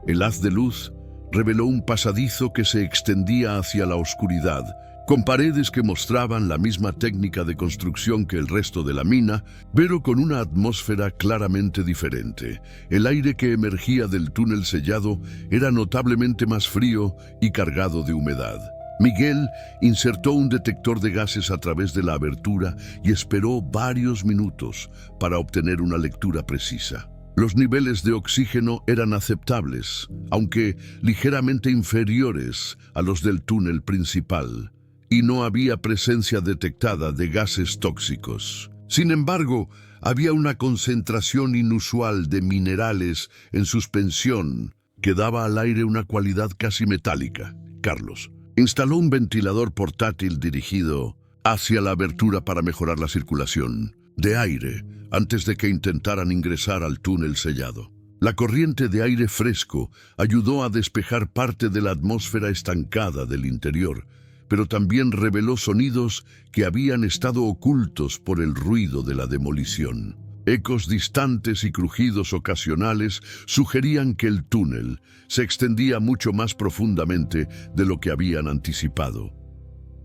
El haz de luz reveló un pasadizo que se extendía hacia la oscuridad, con paredes que mostraban la misma técnica de construcción que el resto de la mina, pero con una atmósfera claramente diferente. El aire que emergía del túnel sellado era notablemente más frío y cargado de humedad. Miguel insertó un detector de gases a través de la abertura y esperó varios minutos para obtener una lectura precisa. Los niveles de oxígeno eran aceptables, aunque ligeramente inferiores a los del túnel principal, y no había presencia detectada de gases tóxicos. Sin embargo, había una concentración inusual de minerales en suspensión que daba al aire una cualidad casi metálica. Carlos instaló un ventilador portátil dirigido hacia la abertura para mejorar la circulación de aire antes de que intentaran ingresar al túnel sellado. La corriente de aire fresco ayudó a despejar parte de la atmósfera estancada del interior, pero también reveló sonidos que habían estado ocultos por el ruido de la demolición. Ecos distantes y crujidos ocasionales sugerían que el túnel se extendía mucho más profundamente de lo que habían anticipado.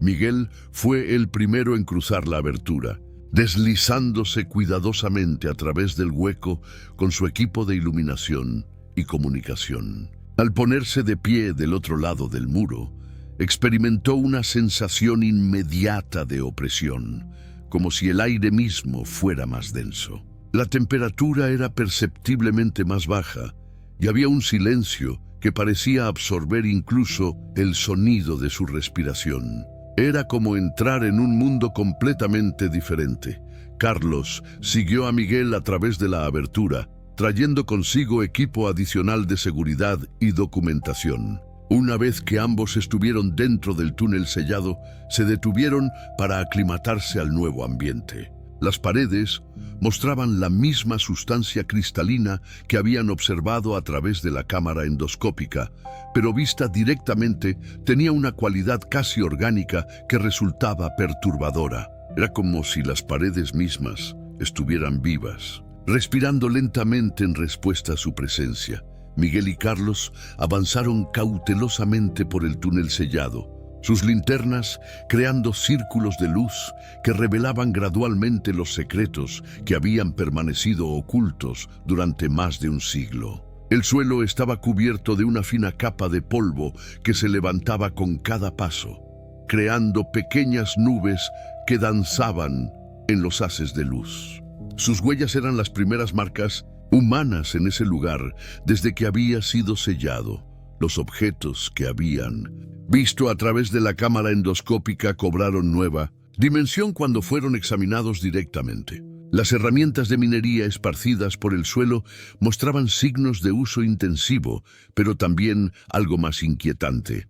Miguel fue el primero en cruzar la abertura, deslizándose cuidadosamente a través del hueco con su equipo de iluminación y comunicación. Al ponerse de pie del otro lado del muro, experimentó una sensación inmediata de opresión, como si el aire mismo fuera más denso. La temperatura era perceptiblemente más baja y había un silencio que parecía absorber incluso el sonido de su respiración. Era como entrar en un mundo completamente diferente. Carlos siguió a Miguel a través de la abertura, trayendo consigo equipo adicional de seguridad y documentación. Una vez que ambos estuvieron dentro del túnel sellado, se detuvieron para aclimatarse al nuevo ambiente. Las paredes mostraban la misma sustancia cristalina que habían observado a través de la cámara endoscópica, pero vista directamente tenía una cualidad casi orgánica que resultaba perturbadora. Era como si las paredes mismas estuvieran vivas, respirando lentamente en respuesta a su presencia. Miguel y Carlos avanzaron cautelosamente por el túnel sellado, sus linternas creando círculos de luz que revelaban gradualmente los secretos que habían permanecido ocultos durante más de un siglo. El suelo estaba cubierto de una fina capa de polvo que se levantaba con cada paso, creando pequeñas nubes que danzaban en los haces de luz. Sus huellas eran las primeras marcas humanas en ese lugar desde que había sido sellado. Los objetos que habían visto a través de la cámara endoscópica cobraron nueva dimensión cuando fueron examinados directamente. Las herramientas de minería esparcidas por el suelo mostraban signos de uso intensivo, pero también algo más inquietante.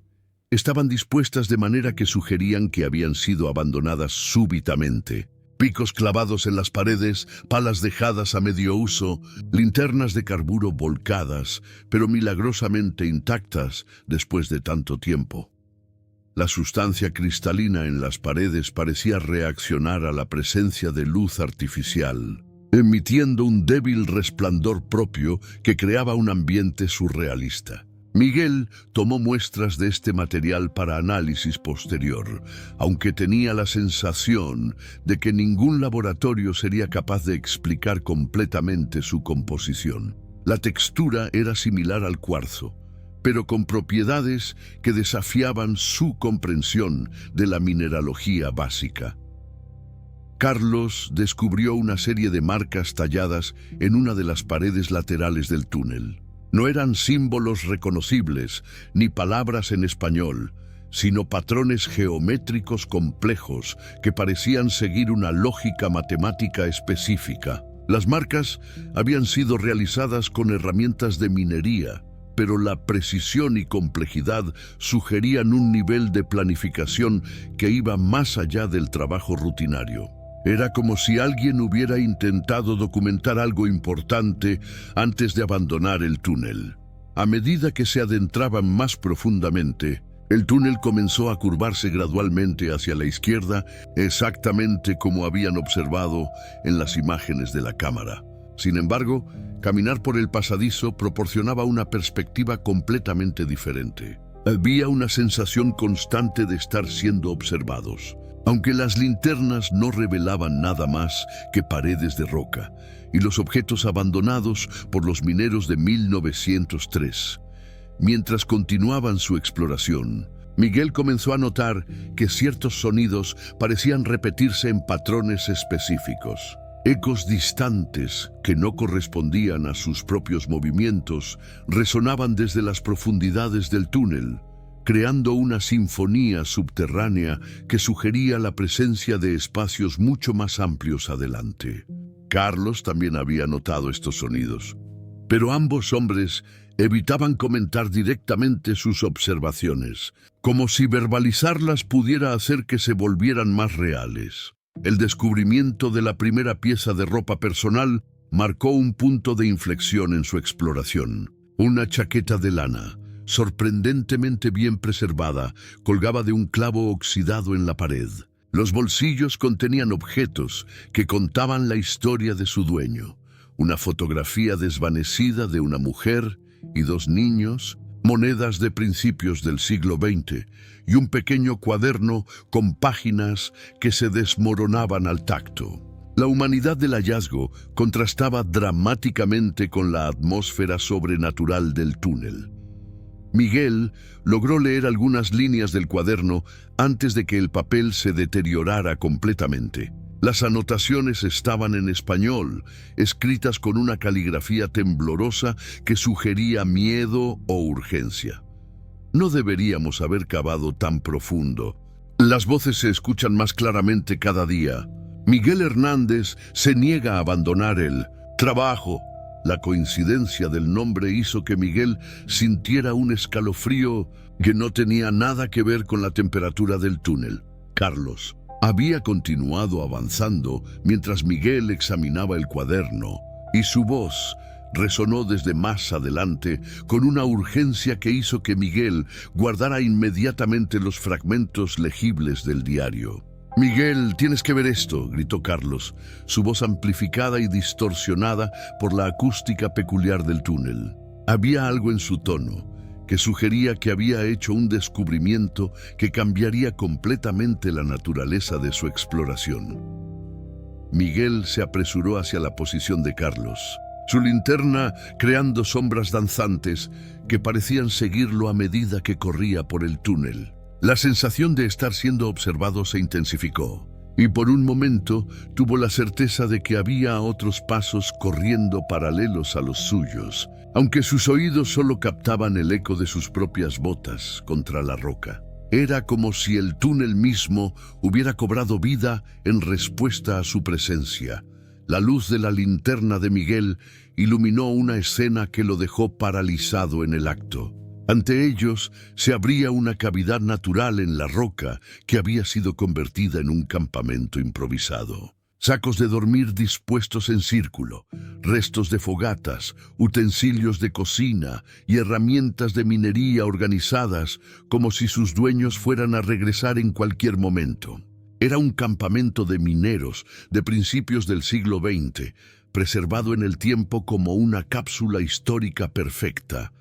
Estaban dispuestas de manera que sugerían que habían sido abandonadas súbitamente. Picos clavados en las paredes, palas dejadas a medio uso, linternas de carburo volcadas, pero milagrosamente intactas después de tanto tiempo. La sustancia cristalina en las paredes parecía reaccionar a la presencia de luz artificial, emitiendo un débil resplandor propio que creaba un ambiente surrealista. Miguel tomó muestras de este material para análisis posterior, aunque tenía la sensación de que ningún laboratorio sería capaz de explicar completamente su composición. La textura era similar al cuarzo, pero con propiedades que desafiaban su comprensión de la mineralogía básica. Carlos descubrió una serie de marcas talladas en una de las paredes laterales del túnel. No eran símbolos reconocibles ni palabras en español, sino patrones geométricos complejos que parecían seguir una lógica matemática específica. Las marcas habían sido realizadas con herramientas de minería, pero la precisión y complejidad sugerían un nivel de planificación que iba más allá del trabajo rutinario. Era como si alguien hubiera intentado documentar algo importante antes de abandonar el túnel. A medida que se adentraban más profundamente, el túnel comenzó a curvarse gradualmente hacia la izquierda, exactamente como habían observado en las imágenes de la cámara. Sin embargo, caminar por el pasadizo proporcionaba una perspectiva completamente diferente. Había una sensación constante de estar siendo observados, aunque las linternas no revelaban nada más que paredes de roca y los objetos abandonados por los mineros de 1903. Mientras continuaban su exploración, Miguel comenzó a notar que ciertos sonidos parecían repetirse en patrones específicos. Ecos distantes que no correspondían a sus propios movimientos resonaban desde las profundidades del túnel, creando una sinfonía subterránea que sugería la presencia de espacios mucho más amplios adelante. Carlos también había notado estos sonidos, pero ambos hombres evitaban comentar directamente sus observaciones, como si verbalizarlas pudiera hacer que se volvieran más reales. El descubrimiento de la primera pieza de ropa personal marcó un punto de inflexión en su exploración. Una chaqueta de lana, sorprendentemente bien preservada, colgaba de un clavo oxidado en la pared. Los bolsillos contenían objetos que contaban la historia de su dueño. Una fotografía desvanecida de una mujer y dos niños, monedas de principios del siglo XX y un pequeño cuaderno con páginas que se desmoronaban al tacto. La humanidad del hallazgo contrastaba dramáticamente con la atmósfera sobrenatural del túnel. Miguel logró leer algunas líneas del cuaderno antes de que el papel se deteriorara completamente. Las anotaciones estaban en español, escritas con una caligrafía temblorosa que sugería miedo o urgencia. No deberíamos haber cavado tan profundo. Las voces se escuchan más claramente cada día. Miguel Hernández se niega a abandonar el trabajo. La coincidencia del nombre hizo que Miguel sintiera un escalofrío que no tenía nada que ver con la temperatura del túnel. Carlos había continuado avanzando mientras Miguel examinaba el cuaderno, y su voz resonó desde más adelante con una urgencia que hizo que Miguel guardara inmediatamente los fragmentos legibles del diario. «Miguel, tienes que ver esto», gritó Carlos, su voz amplificada y distorsionada por la acústica peculiar del túnel. Había algo en su tono que sugería que había hecho un descubrimiento que cambiaría completamente la naturaleza de su exploración. Miguel se apresuró hacia la posición de Carlos, su linterna creando sombras danzantes que parecían seguirlo a medida que corría por el túnel. La sensación de estar siendo observado se intensificó, y por un momento tuvo la certeza de que había otros pasos corriendo paralelos a los suyos, aunque sus oídos solo captaban el eco de sus propias botas contra la roca. Era como si el túnel mismo hubiera cobrado vida en respuesta a su presencia. La luz de la linterna de Miguel iluminó una escena que lo dejó paralizado en el acto. Ante ellos se abría una cavidad natural en la roca que había sido convertida en un campamento improvisado. Sacos de dormir dispuestos en círculo, restos de fogatas, utensilios de cocina y herramientas de minería organizadas como si sus dueños fueran a regresar en cualquier momento. Era un campamento de mineros de principios del siglo XX, preservado en el tiempo como una cápsula histórica perfecta.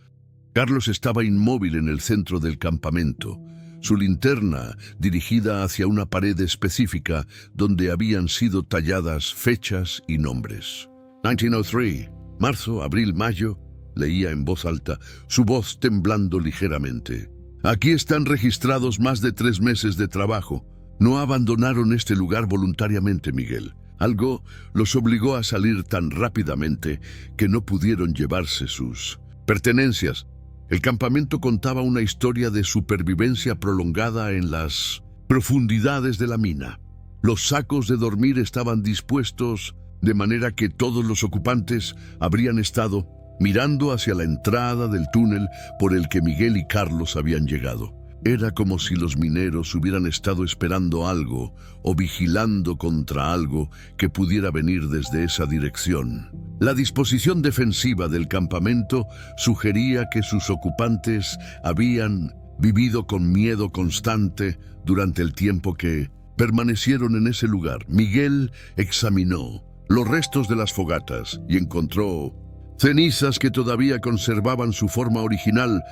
Carlos estaba inmóvil en el centro del campamento, su linterna dirigida hacia una pared específica donde habían sido talladas fechas y nombres. 1903, marzo, abril, mayo, leía en voz alta, su voz temblando ligeramente. Aquí están registrados más de 3 meses de trabajo. No abandonaron este lugar voluntariamente, Miguel. Algo los obligó a salir tan rápidamente que no pudieron llevarse sus pertenencias. El campamento contaba una historia de supervivencia prolongada en las profundidades de la mina. Los sacos de dormir estaban dispuestos de manera que todos los ocupantes habrían estado mirando hacia la entrada del túnel por el que Miguel y Carlos habían llegado. Era como si los mineros hubieran estado esperando algo o vigilando contra algo que pudiera venir desde esa dirección. La disposición defensiva del campamento sugería que sus ocupantes habían vivido con miedo constante durante el tiempo que permanecieron en ese lugar. Miguel examinó los restos de las fogatas y encontró cenizas que todavía conservaban su forma original,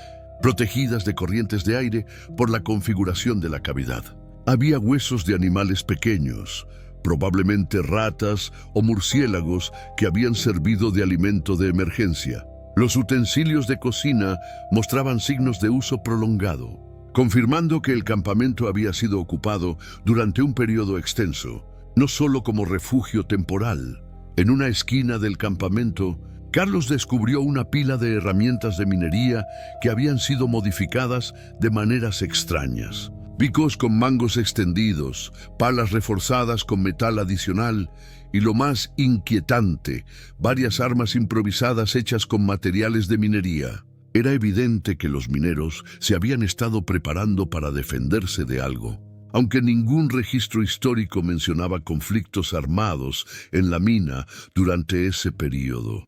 protegidas de corrientes de aire por la configuración de la cavidad. Había huesos de animales pequeños, probablemente ratas o murciélagos que habían servido de alimento de emergencia. Los utensilios de cocina mostraban signos de uso prolongado, confirmando que el campamento había sido ocupado durante un periodo extenso, no solo como refugio temporal. En una esquina del campamento, Carlos descubrió una pila de herramientas de minería que habían sido modificadas de maneras extrañas. Picos con mangos extendidos, palas reforzadas con metal adicional y, lo más inquietante, varias armas improvisadas hechas con materiales de minería. Era evidente que los mineros se habían estado preparando para defenderse de algo. Aunque ningún registro histórico mencionaba conflictos armados en la mina durante ese periodo.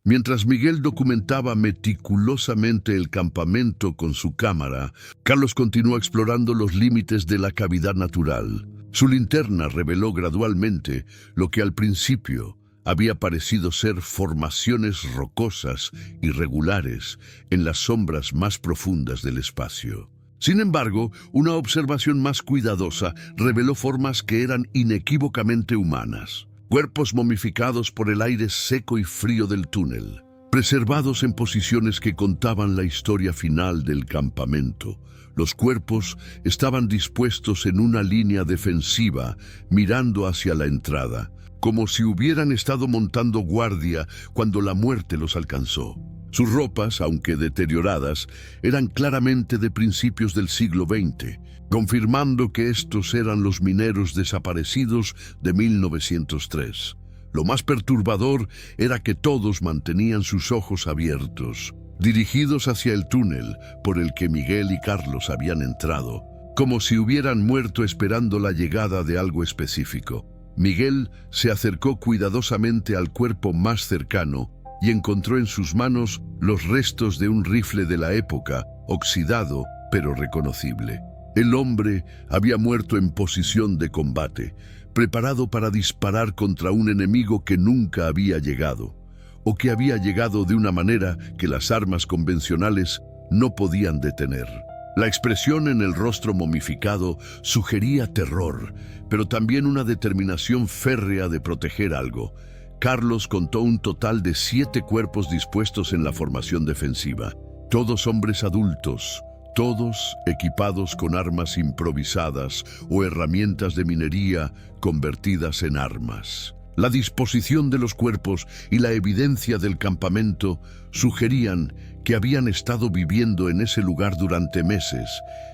Mientras Miguel documentaba meticulosamente el campamento con su cámara, Carlos continuó explorando los límites de la cavidad natural. Su linterna reveló gradualmente lo que al principio había parecido ser formaciones rocosas irregulares en las sombras más profundas del espacio. Sin embargo, una observación más cuidadosa reveló formas que eran inequívocamente humanas. Cuerpos momificados por el aire seco y frío del túnel, preservados en posiciones que contaban la historia final del campamento. Los cuerpos estaban dispuestos en una línea defensiva, mirando hacia la entrada, como si hubieran estado montando guardia cuando la muerte los alcanzó. Sus ropas, aunque deterioradas, eran claramente de principios del siglo XX, confirmando que estos eran los mineros desaparecidos de 1903. Lo más perturbador era que todos mantenían sus ojos abiertos, dirigidos hacia el túnel por el que Miguel y Carlos habían entrado, como si hubieran muerto esperando la llegada de algo específico. Miguel se acercó cuidadosamente al cuerpo más cercano y encontró en sus manos los restos de un rifle de la época, oxidado pero reconocible. El hombre había muerto en posición de combate, preparado para disparar contra un enemigo que nunca había llegado, o que había llegado de una manera que las armas convencionales no podían detener. La expresión en el rostro momificado sugería terror, pero también una determinación férrea de proteger algo. Carlos contó un total de 7 cuerpos dispuestos en la formación defensiva, todos hombres adultos, todos equipados con armas improvisadas o herramientas de minería convertidas en armas. La disposición de los cuerpos y la evidencia del campamento sugerían que habían estado viviendo en ese lugar durante meses,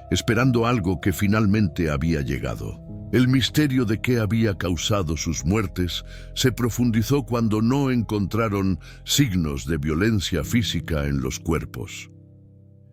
esperando algo que finalmente había llegado. El misterio de qué había causado sus muertes se profundizó cuando no encontraron signos de violencia física en los cuerpos.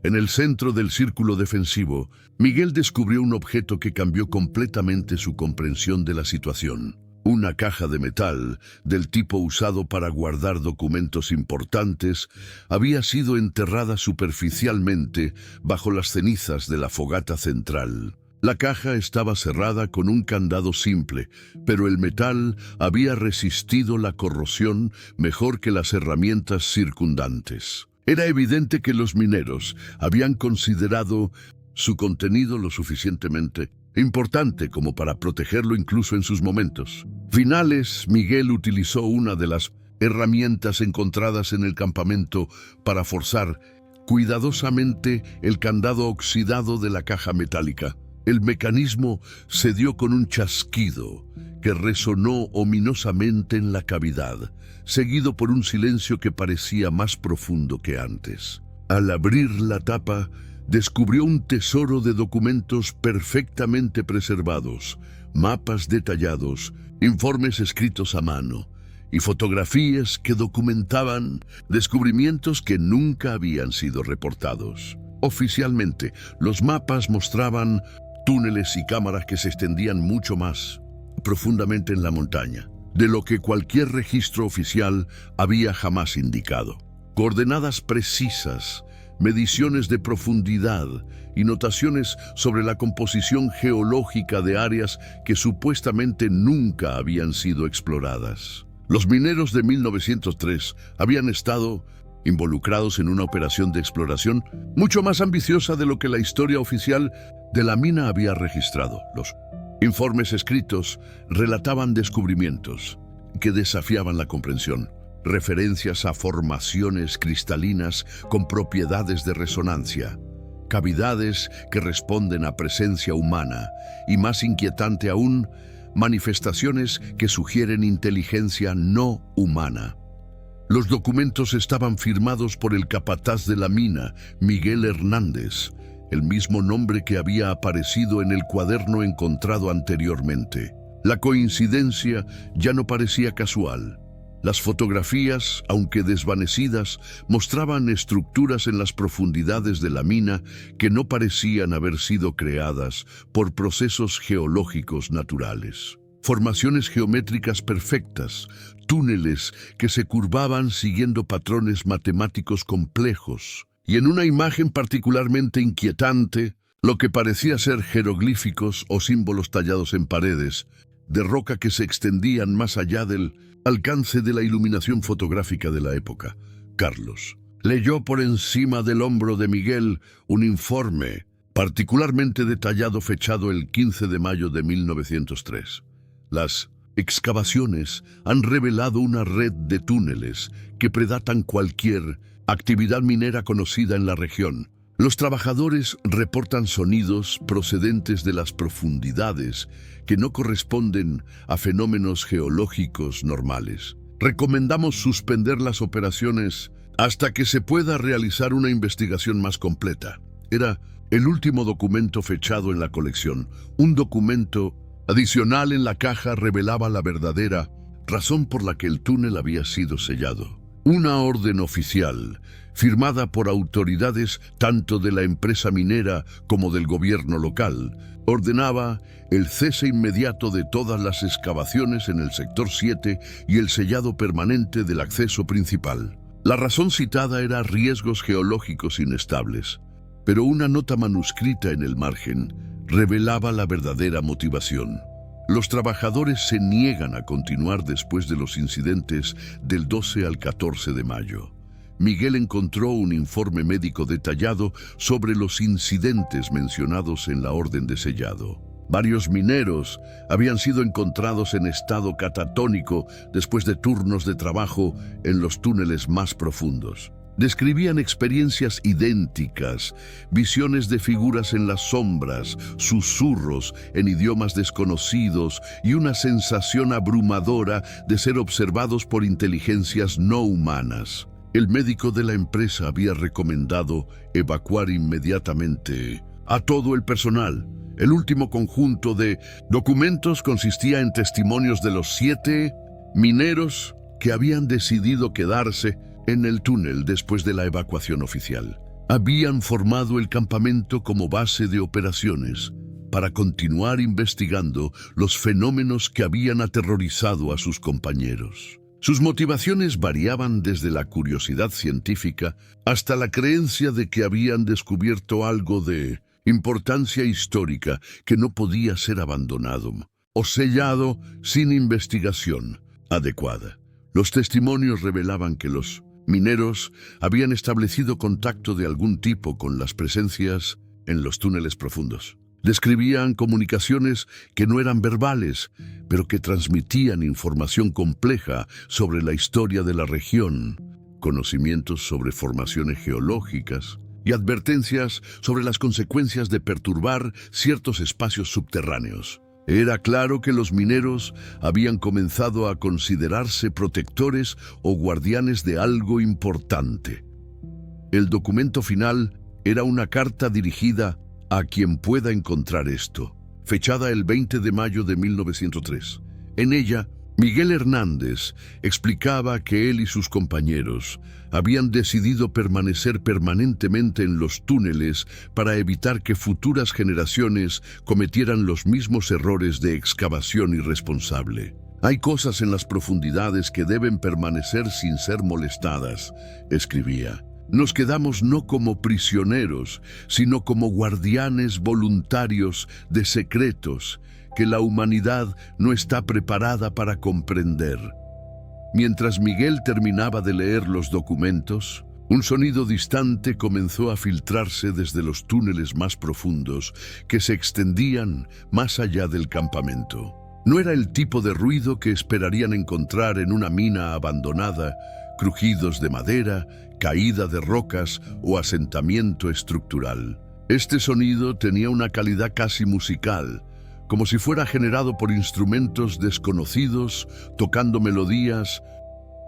En el centro del círculo defensivo, Miguel descubrió un objeto que cambió completamente su comprensión de la situación. Una caja de metal, del tipo usado para guardar documentos importantes, había sido enterrada superficialmente bajo las cenizas de la fogata central. La caja estaba cerrada con un candado simple, pero el metal había resistido la corrosión mejor que las herramientas circundantes. Era evidente que los mineros habían considerado su contenido lo suficientemente importante como para protegerlo incluso en sus momentos finales. Miguel utilizó una de las herramientas encontradas en el campamento para forzar cuidadosamente el candado oxidado de la caja metálica. El mecanismo se dio con un chasquido que resonó ominosamente en la cavidad, seguido por un silencio que parecía más profundo que antes. Al abrir la tapa, descubrió un tesoro de documentos perfectamente preservados, mapas detallados, informes escritos a mano y fotografías que documentaban descubrimientos que nunca habían sido reportados. Oficialmente, los mapas mostraban túneles y cámaras que se extendían mucho más profundamente en la montaña, de lo que cualquier registro oficial había jamás indicado. Coordenadas precisas, mediciones de profundidad y notaciones sobre la composición geológica de áreas que supuestamente nunca habían sido exploradas. Los mineros de 1903 habían estado involucrados en una operación de exploración mucho más ambiciosa de lo que la historia oficial de la mina había registrado. Los informes escritos relataban descubrimientos que desafiaban la comprensión, referencias a formaciones cristalinas con propiedades de resonancia, cavidades que responden a presencia humana y, más inquietante aún, manifestaciones que sugieren inteligencia no humana. Los documentos estaban firmados por el capataz de la mina, Miguel Hernández, el mismo nombre que había aparecido en el cuaderno encontrado anteriormente. La coincidencia ya no parecía casual. Las fotografías, aunque desvanecidas, mostraban estructuras en las profundidades de la mina que no parecían haber sido creadas por procesos geológicos naturales. Formaciones geométricas perfectas, túneles que se curvaban siguiendo patrones matemáticos complejos, y en una imagen particularmente inquietante, lo que parecía ser jeroglíficos o símbolos tallados en paredes, de roca que se extendían más allá del alcance de la iluminación fotográfica de la época. Carlos leyó por encima del hombro de Miguel un informe particularmente detallado fechado el 15 de mayo de 1903. Las excavaciones han revelado una red de túneles que predatan cualquier actividad minera conocida en la región. Los trabajadores reportan sonidos procedentes de las profundidades que no corresponden a fenómenos geológicos normales. Recomendamos suspender las operaciones hasta que se pueda realizar una investigación más completa. Era el último documento fechado en la colección. Un documento adicional en la caja revelaba la verdadera razón por la que el túnel había sido sellado. Una orden oficial, firmada por autoridades tanto de la empresa minera como del gobierno local, ordenaba el cese inmediato de todas las excavaciones en el sector 7 y el sellado permanente del acceso principal. La razón citada era riesgos geológicos inestables, pero una nota manuscrita en el margen revelaba la verdadera motivación. Los trabajadores se niegan a continuar después de los incidentes del 12 al 14 de mayo. Miguel encontró un informe médico detallado sobre los incidentes mencionados en la orden de sellado. Varios mineros habían sido encontrados en estado catatónico después de turnos de trabajo en los túneles más profundos. Describían experiencias idénticas, visiones de figuras en las sombras, susurros en idiomas desconocidos y una sensación abrumadora de ser observados por inteligencias no humanas. El médico de la empresa había recomendado evacuar inmediatamente a todo el personal. El último conjunto de documentos consistía en testimonios de los 7 mineros que habían decidido quedarse en el túnel después de la evacuación oficial. Habían formado el campamento como base de operaciones para continuar investigando los fenómenos que habían aterrorizado a sus compañeros. Sus motivaciones variaban desde la curiosidad científica hasta la creencia de que habían descubierto algo de importancia histórica que no podía ser abandonado o sellado sin investigación adecuada. Los testimonios revelaban que los mineros habían establecido contacto de algún tipo con las presencias en los túneles profundos. Describían comunicaciones que no eran verbales, pero que transmitían información compleja sobre la historia de la región, conocimientos sobre formaciones geológicas y advertencias sobre las consecuencias de perturbar ciertos espacios subterráneos. Era claro que los mineros habían comenzado a considerarse protectores o guardianes de algo importante. El documento final era una carta dirigida a quien pueda encontrar esto, fechada el 20 de mayo de 1903. En ella, Miguel Hernández explicaba que él y sus compañeros habían decidido permanecer permanentemente en los túneles para evitar que futuras generaciones cometieran los mismos errores de excavación irresponsable. Hay cosas en las profundidades que deben permanecer sin ser molestadas, escribía. Nos quedamos no como prisioneros, sino como guardianes voluntarios de secretos que la humanidad no está preparada para comprender. Mientras Miguel terminaba de leer los documentos, un sonido distante comenzó a filtrarse desde los túneles más profundos que se extendían más allá del campamento. No era el tipo de ruido que esperarían encontrar en una mina abandonada, crujidos de madera, caída de rocas o asentamiento estructural. Este sonido tenía una calidad casi musical, como si fuera generado por instrumentos desconocidos, tocando melodías.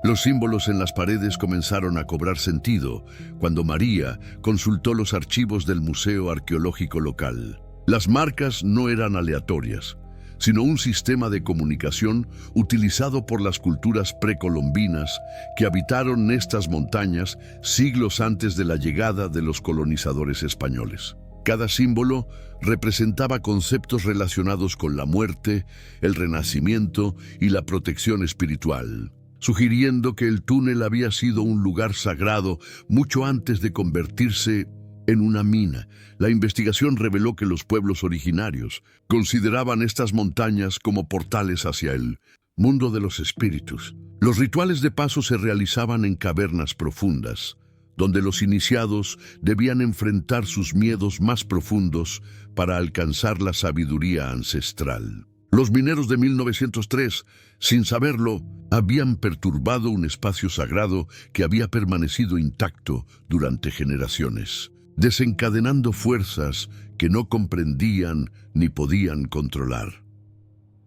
Los símbolos en las paredes comenzaron a cobrar sentido cuando María consultó los archivos del Museo Arqueológico local. Las marcas no eran aleatorias, sino un sistema de comunicación utilizado por las culturas precolombinas que habitaron estas montañas siglos antes de la llegada de los colonizadores españoles. Cada símbolo representaba conceptos relacionados con la muerte, el renacimiento y la protección espiritual, sugiriendo que el túnel había sido un lugar sagrado mucho antes de convertirse en una mina. La investigación reveló que los pueblos originarios consideraban estas montañas como portales hacia el mundo de los espíritus. Los rituales de paso se realizaban en cavernas profundas, donde los iniciados debían enfrentar sus miedos más profundos para alcanzar la sabiduría ancestral. Los mineros de 1903, sin saberlo, habían perturbado un espacio sagrado que había permanecido intacto durante generaciones, desencadenando fuerzas que no comprendían ni podían controlar.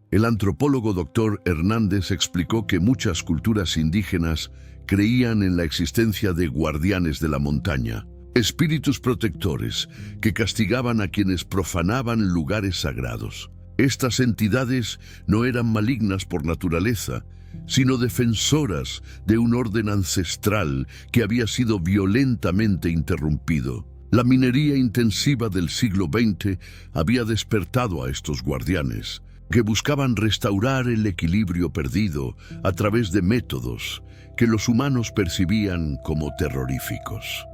El antropólogo Dr. Hernández explicó que muchas culturas indígenas creían en la existencia de guardianes de la montaña, espíritus protectores que castigaban a quienes profanaban lugares sagrados. Estas entidades no eran malignas por naturaleza, sino defensoras de un orden ancestral que había sido violentamente interrumpido. La minería intensiva del siglo XX había despertado a estos guardianes, que buscaban restaurar el equilibrio perdido a través de métodos que los humanos percibían como terroríficos.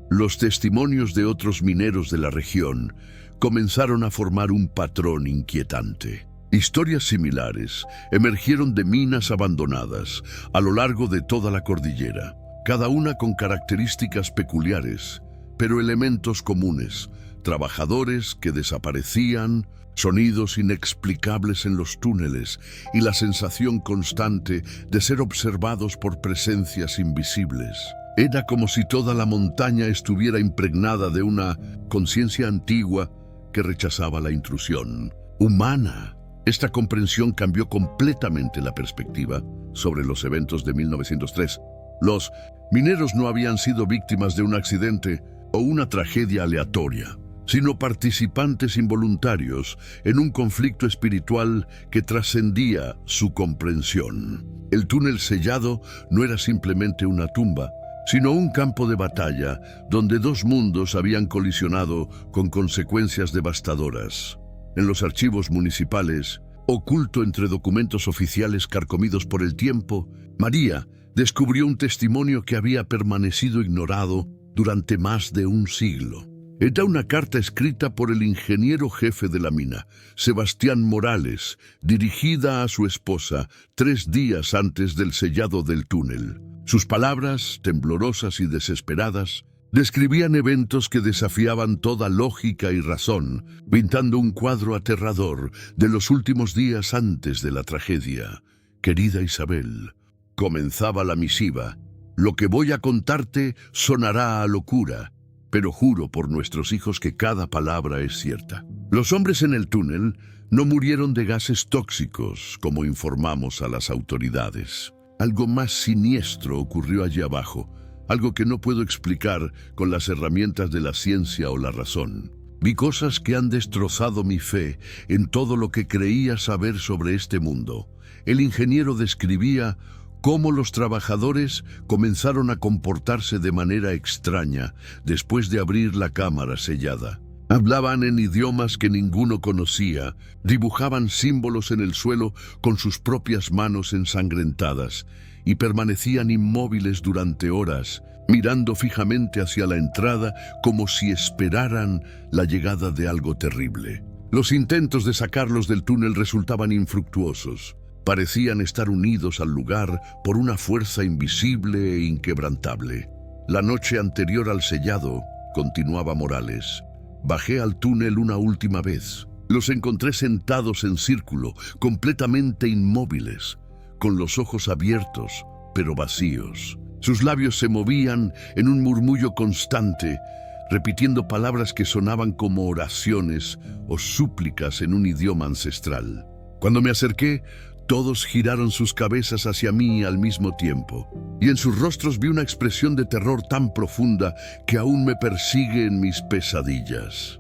Los testimonios de otros mineros de la región comenzaron a formar un patrón inquietante. Historias similares emergieron de minas abandonadas a lo largo de toda la cordillera, cada una con características peculiares, pero elementos comunes: trabajadores que desaparecían, sonidos inexplicables en los túneles y la sensación constante de ser observados por presencias invisibles. Era como si toda la montaña estuviera impregnada de una conciencia antigua que rechazaba la intrusión humana. Esta comprensión cambió completamente la perspectiva sobre los eventos de 1903. Los mineros no habían sido víctimas de un accidente o una tragedia aleatoria, sino participantes involuntarios en un conflicto espiritual que trascendía su comprensión. El túnel sellado no era simplemente una tumba, sino un campo de batalla donde dos mundos habían colisionado con consecuencias devastadoras. En los archivos municipales, oculto entre documentos oficiales carcomidos por el tiempo, María descubrió un testimonio que había permanecido ignorado durante más de un siglo. Era una carta escrita por el ingeniero jefe de la mina, Sebastián Morales, dirigida a su esposa 3 días antes del sellado del túnel. Sus palabras, temblorosas y desesperadas, describían eventos que desafiaban toda lógica y razón, pintando un cuadro aterrador de los últimos días antes de la tragedia. Querida Isabel, comenzaba la misiva. Lo que voy a contarte sonará a locura, pero juro por nuestros hijos que cada palabra es cierta. Los hombres en el túnel no murieron de gases tóxicos, como informamos a las autoridades. Algo más siniestro ocurrió allí abajo, algo que no puedo explicar con las herramientas de la ciencia o la razón. Vi cosas que han destrozado mi fe en todo lo que creía saber sobre este mundo. El ingeniero describía cómo los trabajadores comenzaron a comportarse de manera extraña después de abrir la cámara sellada. Hablaban en idiomas que ninguno conocía, dibujaban símbolos en el suelo con sus propias manos ensangrentadas y permanecían inmóviles durante horas, mirando fijamente hacia la entrada como si esperaran la llegada de algo terrible. Los intentos de sacarlos del túnel resultaban infructuosos. Parecían estar unidos al lugar por una fuerza invisible e inquebrantable. La noche anterior al sellado, continuaba Morales, bajé al túnel una última vez. Los encontré sentados en círculo, completamente inmóviles, con los ojos abiertos, pero vacíos. Sus labios se movían en un murmullo constante, repitiendo palabras que sonaban como oraciones o súplicas en un idioma ancestral. Cuando me acerqué, todos giraron sus cabezas hacia mí al mismo tiempo, y en sus rostros vi una expresión de terror tan profunda que aún me persigue en mis pesadillas.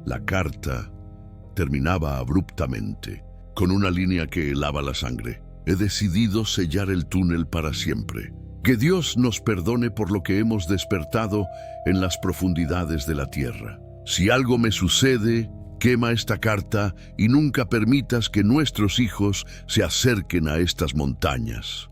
La carta terminaba abruptamente, con una línea que helaba la sangre. He decidido sellar el túnel para siempre. Que Dios nos perdone por lo que hemos despertado en las profundidades de la tierra. Si algo me sucede, quema esta carta y nunca permitas que nuestros hijos se acerquen a estas montañas.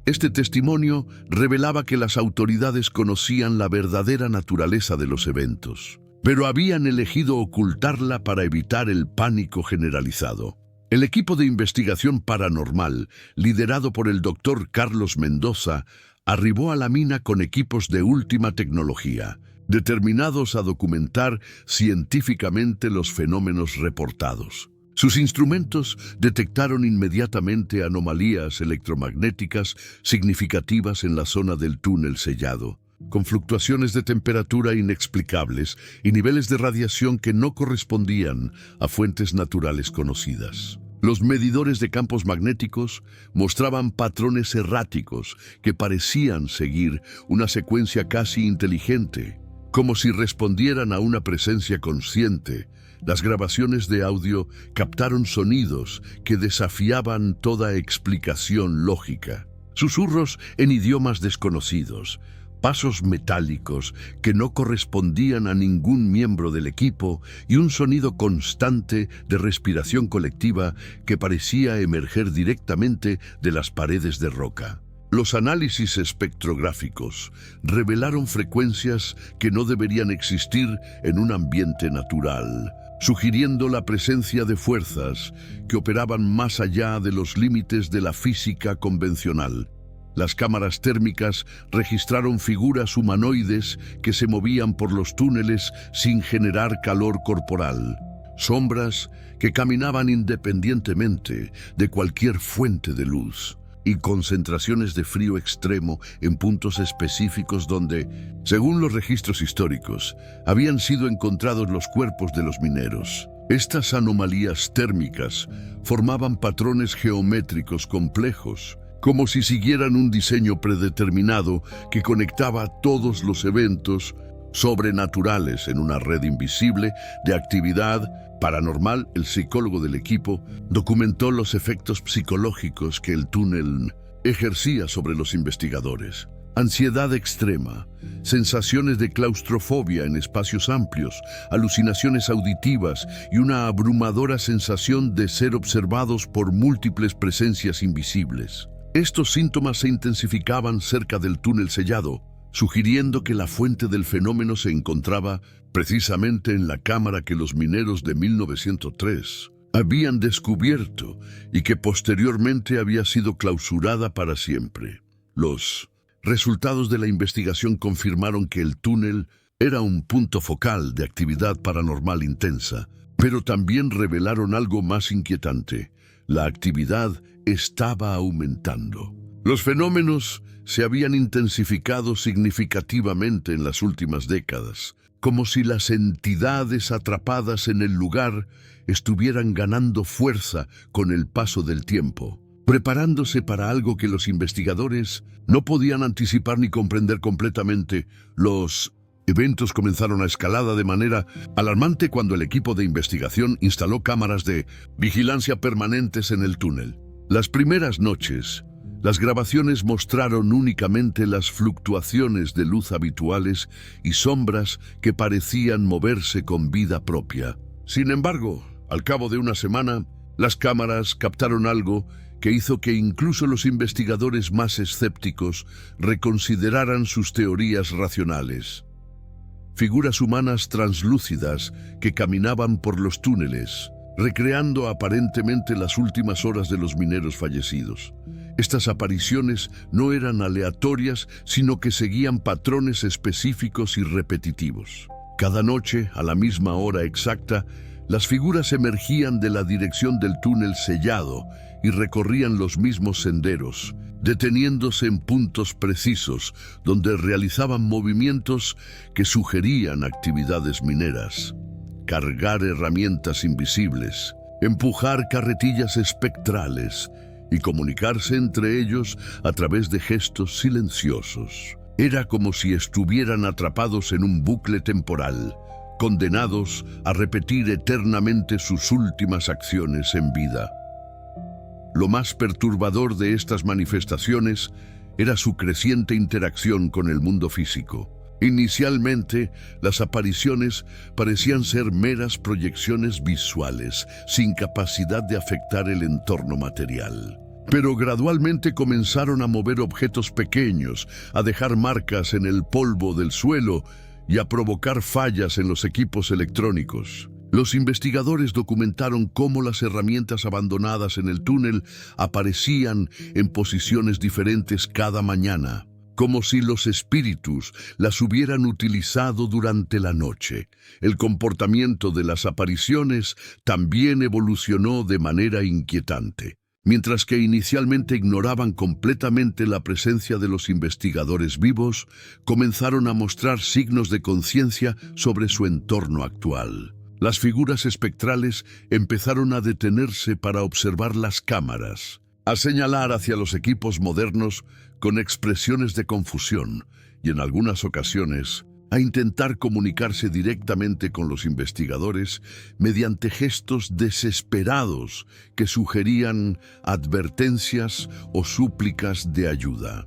Este testimonio revelaba que las autoridades conocían la verdadera naturaleza de los eventos, pero habían elegido ocultarla para evitar el pánico generalizado. El equipo de investigación paranormal, liderado por el doctor Carlos Mendoza, arribó a la mina con equipos de última tecnología, determinados a documentar científicamente los fenómenos reportados. Sus instrumentos detectaron inmediatamente anomalías electromagnéticas significativas en la zona del túnel sellado, con fluctuaciones de temperatura inexplicables y niveles de radiación que no correspondían a fuentes naturales conocidas. Los medidores de campos magnéticos mostraban patrones erráticos que parecían seguir una secuencia casi inteligente, como si respondieran a una presencia consciente. Las grabaciones de audio captaron sonidos que desafiaban toda explicación lógica. Susurros en idiomas desconocidos, pasos metálicos que no correspondían a ningún miembro del equipo y un sonido constante de respiración colectiva que parecía emerger directamente de las paredes de roca. Los análisis espectrográficos revelaron frecuencias que no deberían existir en un ambiente natural, sugiriendo la presencia de fuerzas que operaban más allá de los límites de la física convencional. Las cámaras térmicas registraron figuras humanoides que se movían por los túneles sin generar calor corporal, sombras que caminaban independientemente de cualquier fuente de luz, y concentraciones de frío extremo en puntos específicos donde, según los registros históricos, habían sido encontrados los cuerpos de los mineros. Estas anomalías térmicas formaban patrones geométricos complejos, como si siguieran un diseño predeterminado que conectaba todos los eventos sobrenaturales en una red invisible de actividad paranormal. El psicólogo del equipo documentó los efectos psicológicos que el túnel ejercía sobre los investigadores. Ansiedad extrema, sensaciones de claustrofobia en espacios amplios, alucinaciones auditivas y una abrumadora sensación de ser observados por múltiples presencias invisibles. Estos síntomas se intensificaban cerca del túnel sellado, sugiriendo que la fuente del fenómeno se encontraba precisamente en la cámara que los mineros de 1903 habían descubierto y que posteriormente había sido clausurada para siempre. Los resultados de la investigación confirmaron que el túnel era un punto focal de actividad paranormal intensa, pero también revelaron algo más inquietante. La actividad estaba aumentando. Los fenómenos se habían intensificado significativamente en las últimas décadas, como si las entidades atrapadas en el lugar estuvieran ganando fuerza con el paso del tiempo, preparándose para algo que los investigadores no podían anticipar ni comprender completamente. Los Eventos comenzaron a escalar de manera alarmante cuando el equipo de investigación instaló cámaras de vigilancia permanentes en el túnel. Las primeras noches, las grabaciones mostraron únicamente las fluctuaciones de luz habituales y sombras que parecían moverse con vida propia. Sin embargo, al cabo de una semana, las cámaras captaron algo que hizo que incluso los investigadores más escépticos reconsideraran sus teorías racionales. Figuras humanas translúcidas que caminaban por los túneles, recreando aparentemente las últimas horas de los mineros fallecidos. Estas apariciones no eran aleatorias, sino que seguían patrones específicos y repetitivos. Cada noche, a la misma hora exacta, las figuras emergían de la dirección del túnel sellado y recorrían los mismos senderos, deteniéndose en puntos precisos donde realizaban movimientos que sugerían actividades mineras. Cargar herramientas invisibles, empujar carretillas espectrales y comunicarse entre ellos a través de gestos silenciosos. Era como si estuvieran atrapados en un bucle temporal, condenados a repetir eternamente sus últimas acciones en vida. Lo más perturbador de estas manifestaciones era su creciente interacción con el mundo físico. Inicialmente, las apariciones parecían ser meras proyecciones visuales, sin capacidad de afectar el entorno material. Pero gradualmente comenzaron a mover objetos pequeños, a dejar marcas en el polvo del suelo y a provocar fallas en los equipos electrónicos. Los investigadores documentaron cómo las herramientas abandonadas en el túnel aparecían en posiciones diferentes cada mañana, como si los espíritus las hubieran utilizado durante la noche. El comportamiento de las apariciones también evolucionó de manera inquietante. Mientras que inicialmente ignoraban completamente la presencia de los investigadores vivos, comenzaron a mostrar signos de conciencia sobre su entorno actual. Las figuras espectrales empezaron a detenerse para observar las cámaras, a señalar hacia los equipos modernos con expresiones de confusión y en algunas ocasiones a intentar comunicarse directamente con los investigadores mediante gestos desesperados que sugerían advertencias o súplicas de ayuda.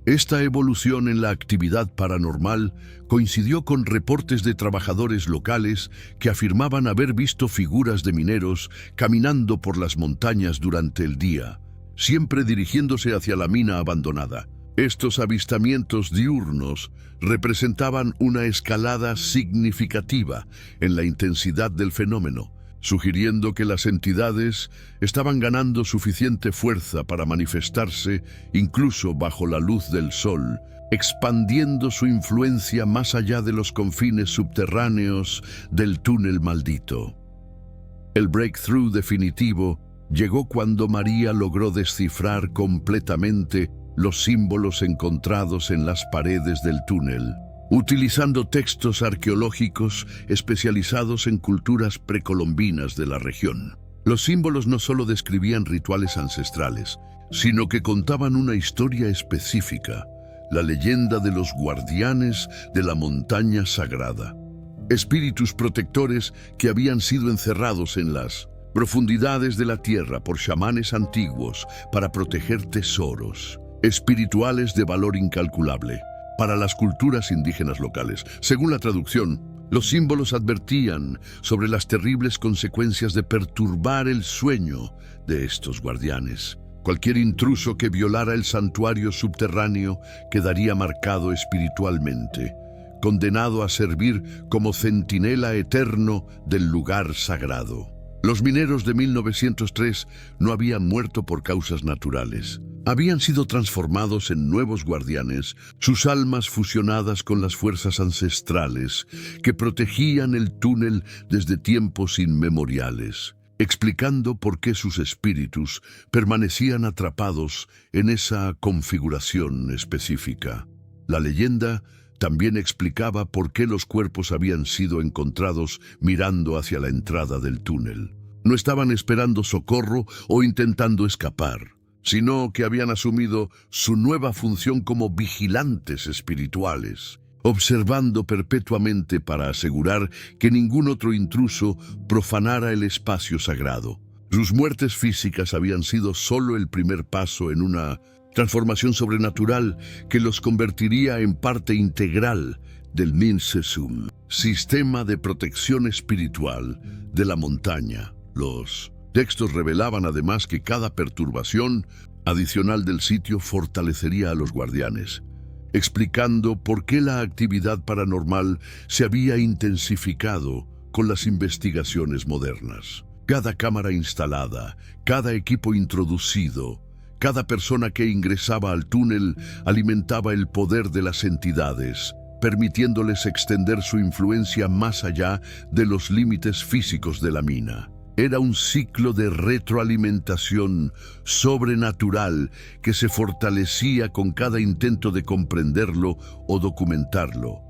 Esta evolución en la actividad paranormal coincidió con reportes de trabajadores locales que afirmaban haber visto figuras de mineros caminando por las montañas durante el día, siempre dirigiéndose hacia la mina abandonada. Estos avistamientos diurnos representaban una escalada significativa en la intensidad del fenómeno, sugiriendo que las entidades estaban ganando suficiente fuerza para manifestarse incluso bajo la luz del sol, expandiendo su influencia más allá de los confines subterráneos del túnel maldito. El breakthrough definitivo llegó cuando María logró descifrar completamente los símbolos encontrados en las paredes del túnel, utilizando textos arqueológicos especializados en culturas precolombinas de la región. Los símbolos no solo describían rituales ancestrales, sino que contaban una historia específica, la leyenda de los guardianes de la montaña sagrada, espíritus protectores que habían sido encerrados en las profundidades de la tierra por chamanes antiguos para proteger tesoros espirituales de valor incalculable para las culturas indígenas locales. Según la traducción, los símbolos advertían sobre las terribles consecuencias de perturbar el sueño de estos guardianes. Cualquier intruso que violara el santuario subterráneo quedaría marcado espiritualmente, condenado a servir como centinela eterno del lugar sagrado. Los mineros de 1903 no habían muerto por causas naturales. Habían sido transformados en nuevos guardianes, sus almas fusionadas con las fuerzas ancestrales que protegían el túnel desde tiempos inmemoriales, explicando por qué sus espíritus permanecían atrapados en esa configuración específica. La leyenda también explicaba por qué los cuerpos habían sido encontrados mirando hacia la entrada del túnel. No estaban esperando socorro o intentando escapar, sino que habían asumido su nueva función como vigilantes espirituales, observando perpetuamente para asegurar que ningún otro intruso profanara el espacio sagrado. Sus muertes físicas habían sido solo el primer paso en una transformación sobrenatural que los convertiría en parte integral del Minsesum, sistema de protección espiritual de la montaña. Los textos revelaban además que cada perturbación adicional del sitio fortalecería a los guardianes, explicando por qué la actividad paranormal se había intensificado con las investigaciones modernas. Cada cámara instalada, cada equipo introducido, cada persona que ingresaba al túnel alimentaba el poder de las entidades, permitiéndoles extender su influencia más allá de los límites físicos de la mina. Era un ciclo de retroalimentación sobrenatural que se fortalecía con cada intento de comprenderlo o documentarlo.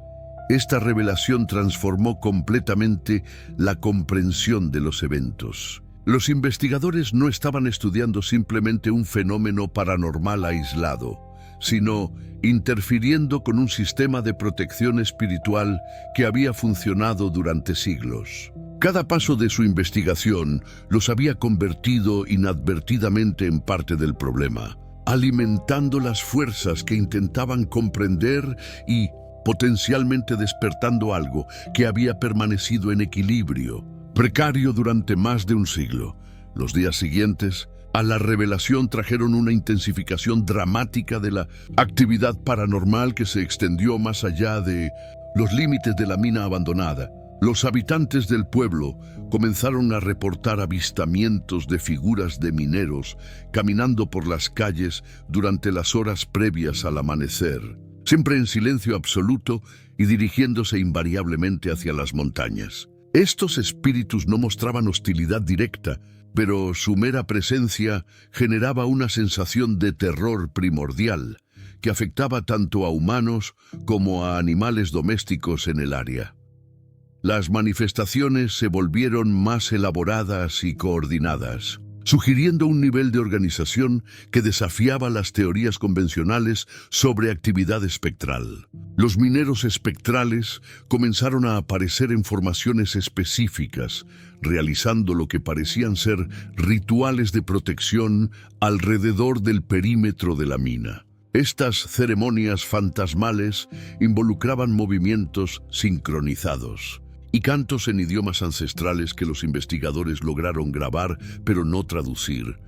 Esta revelación transformó completamente la comprensión de los eventos. Los investigadores no estaban estudiando simplemente un fenómeno paranormal aislado, sino interfiriendo con un sistema de protección espiritual que había funcionado durante siglos. Cada paso de su investigación los había convertido inadvertidamente en parte del problema, alimentando las fuerzas que intentaban comprender y potencialmente despertando algo que había permanecido en equilibrio, precario durante más de un siglo. Los días siguientes a la revelación trajeron una intensificación dramática de la actividad paranormal que se extendió más allá de los límites de la mina abandonada. Los habitantes del pueblo comenzaron a reportar avistamientos de figuras de mineros caminando por las calles durante las horas previas al amanecer, siempre en silencio absoluto y dirigiéndose invariablemente hacia las montañas. Estos espíritus no mostraban hostilidad directa, pero su mera presencia generaba una sensación de terror primordial que afectaba tanto a humanos como a animales domésticos en el área. Las manifestaciones se volvieron más elaboradas y coordinadas, sugiriendo un nivel de organización que desafiaba las teorías convencionales sobre actividad espectral. Los mineros espectrales comenzaron a aparecer en formaciones específicas, realizando lo que parecían ser rituales de protección alrededor del perímetro de la mina. Estas ceremonias fantasmales involucraban movimientos sincronizados y cantos en idiomas ancestrales que los investigadores lograron grabar pero no traducir,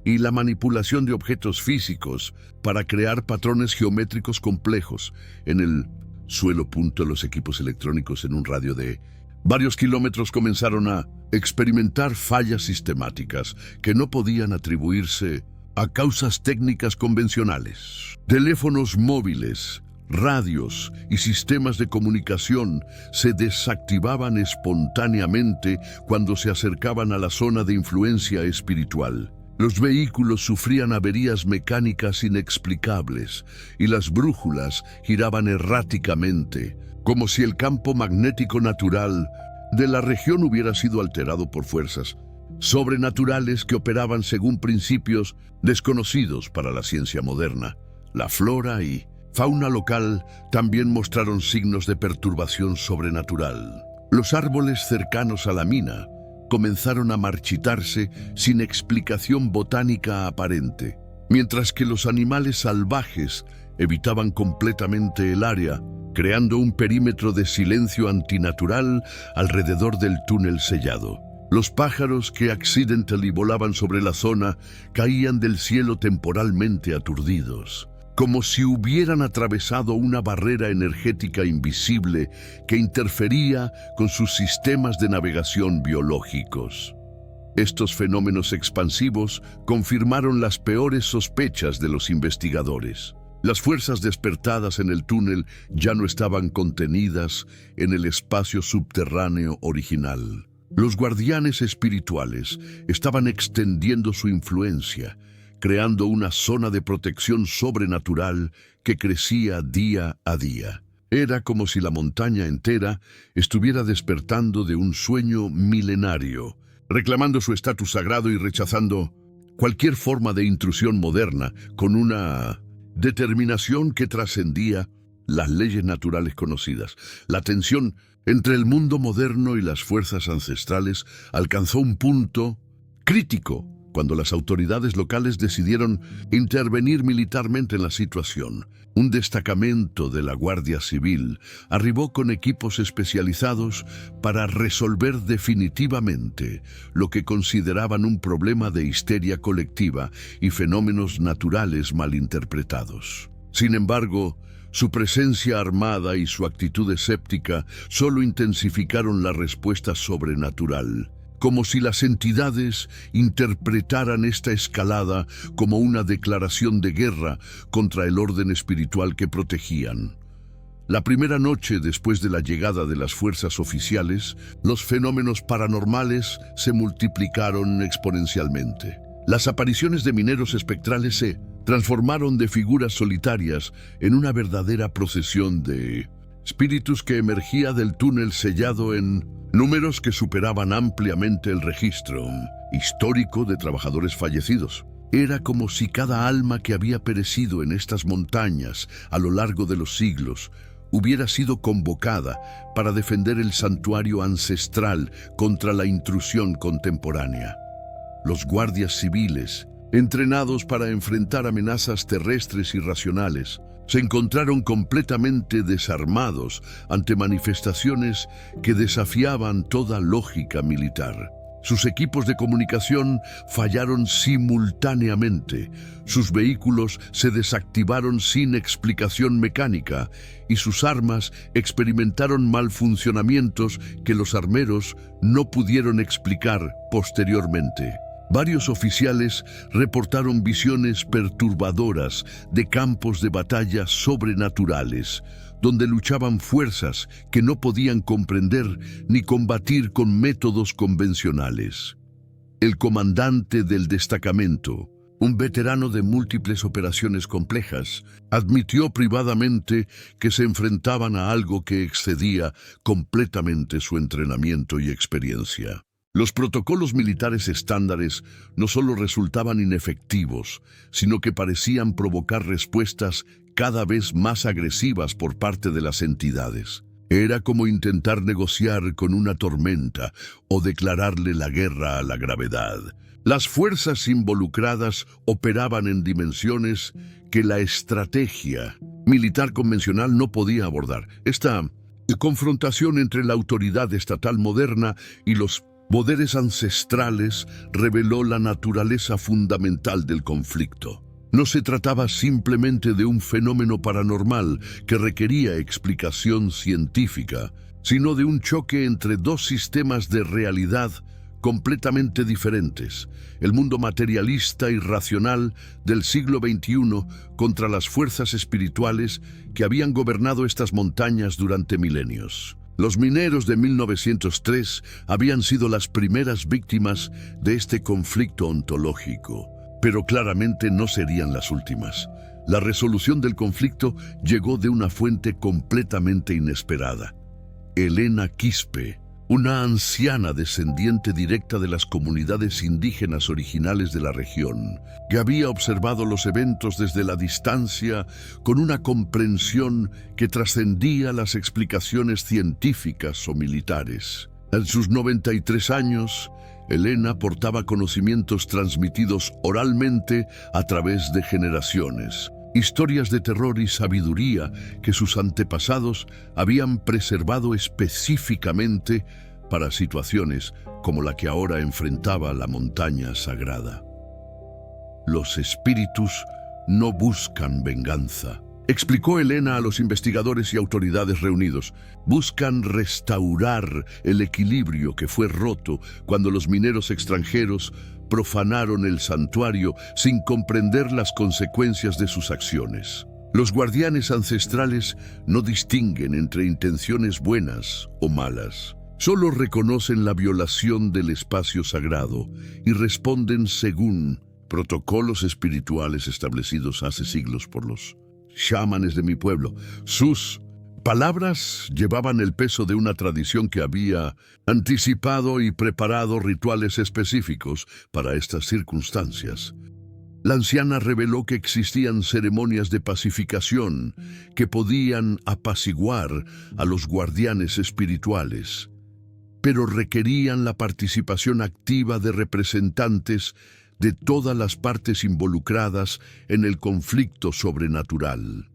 y la manipulación de objetos físicos para crear patrones geométricos complejos en el suelo. Los equipos electrónicos en un radio de varios kilómetros comenzaron a experimentar fallas sistemáticas que no podían atribuirse a causas técnicas convencionales. Teléfonos móviles, radios y sistemas de comunicación se desactivaban espontáneamente cuando se acercaban a la zona de influencia espiritual. Los vehículos sufrían averías mecánicas inexplicables y las brújulas giraban erráticamente, como si el campo magnético natural de la región hubiera sido alterado por fuerzas sobrenaturales que operaban según principios desconocidos para la ciencia moderna. La flora y fauna local también mostraron signos de perturbación sobrenatural. Los árboles cercanos a la mina comenzaron a marchitarse sin explicación botánica aparente, mientras que los animales salvajes evitaban completamente el área, creando un perímetro de silencio antinatural alrededor del túnel sellado. Los pájaros que accidentally volaban sobre la zona caían del cielo temporalmente aturdidos, como si hubieran atravesado una barrera energética invisible que interfería con sus sistemas de navegación biológicos. Estos fenómenos expansivos confirmaron las peores sospechas de los investigadores. Las fuerzas despertadas en el túnel ya no estaban contenidas en el espacio subterráneo original. Los guardianes espirituales estaban extendiendo su influencia, creando una zona de protección sobrenatural que crecía día a día. Era como si la montaña entera estuviera despertando de un sueño milenario, reclamando su estatus sagrado y rechazando cualquier forma de intrusión moderna con una determinación que trascendía las leyes naturales conocidas. La tensión entre el mundo moderno y las fuerzas ancestrales alcanzó un punto crítico cuando las autoridades locales decidieron intervenir militarmente en la situación. Un destacamento de la Guardia Civil arribó con equipos especializados para resolver definitivamente lo que consideraban un problema de histeria colectiva y fenómenos naturales malinterpretados. Sin embargo, su presencia armada y su actitud escéptica solo intensificaron la respuesta sobrenatural, como si las entidades interpretaran esta escalada como una declaración de guerra contra el orden espiritual que protegían. La primera noche después de la llegada de las fuerzas oficiales, los fenómenos paranormales se multiplicaron exponencialmente. Las apariciones de mineros espectrales se transformaron de figuras solitarias en una verdadera procesión de espíritus que emergía del túnel sellado en números que superaban ampliamente el registro histórico de trabajadores fallecidos. Era como si cada alma que había perecido en estas montañas a lo largo de los siglos hubiera sido convocada para defender el santuario ancestral contra la intrusión contemporánea. Los guardias civiles, entrenados para enfrentar amenazas terrestres irracionales, se encontraron completamente desarmados ante manifestaciones que desafiaban toda lógica militar. Sus equipos de comunicación fallaron simultáneamente, sus vehículos se desactivaron sin explicación mecánica y sus armas experimentaron malfuncionamientos que los armeros no pudieron explicar posteriormente. Varios oficiales reportaron visiones perturbadoras de campos de batalla sobrenaturales, donde luchaban fuerzas que no podían comprender ni combatir con métodos convencionales. El comandante del destacamento, un veterano de múltiples operaciones complejas, admitió privadamente que se enfrentaban a algo que excedía completamente su entrenamiento y experiencia. Los protocolos militares estándares no solo resultaban inefectivos, sino que parecían provocar respuestas cada vez más agresivas por parte de las entidades. Era como intentar negociar con una tormenta o declararle la guerra a la gravedad. Las fuerzas involucradas operaban en dimensiones que la estrategia militar convencional no podía abordar. Esta confrontación entre la autoridad estatal moderna y los poderes ancestrales reveló la naturaleza fundamental del conflicto. No se trataba simplemente de un fenómeno paranormal que requería explicación científica, sino de un choque entre dos sistemas de realidad completamente diferentes: el mundo materialista y racional del siglo XXI contra las fuerzas espirituales que habían gobernado estas montañas durante milenios. Los mineros de 1903 habían sido las primeras víctimas de este conflicto ontológico, pero claramente no serían las últimas. La resolución del conflicto llegó de una fuente completamente inesperada. Elena Quispe, una anciana descendiente directa de las comunidades indígenas originales de la región, que había observado los eventos desde la distancia con una comprensión que trascendía las explicaciones científicas o militares. En sus 93 años, Elena portaba conocimientos transmitidos oralmente a través de generaciones, historias de terror y sabiduría que sus antepasados habían preservado específicamente para situaciones como la que ahora enfrentaba la montaña sagrada. Los espíritus no buscan venganza, explicó Elena a los investigadores y autoridades reunidos. Buscan restaurar el equilibrio que fue roto cuando los mineros extranjeros profanaron el santuario sin comprender las consecuencias de sus acciones. Los guardianes ancestrales no distinguen entre intenciones buenas o malas. Solo reconocen la violación del espacio sagrado y responden según protocolos espirituales establecidos hace siglos por los chamanes de mi pueblo. Sus palabras llevaban el peso de una tradición que había anticipado y preparado rituales específicos para estas circunstancias. La anciana reveló que existían ceremonias de pacificación que podían apaciguar a los guardianes espirituales, pero requerían la participación activa de representantes de todas las partes involucradas en el conflicto sobrenatural.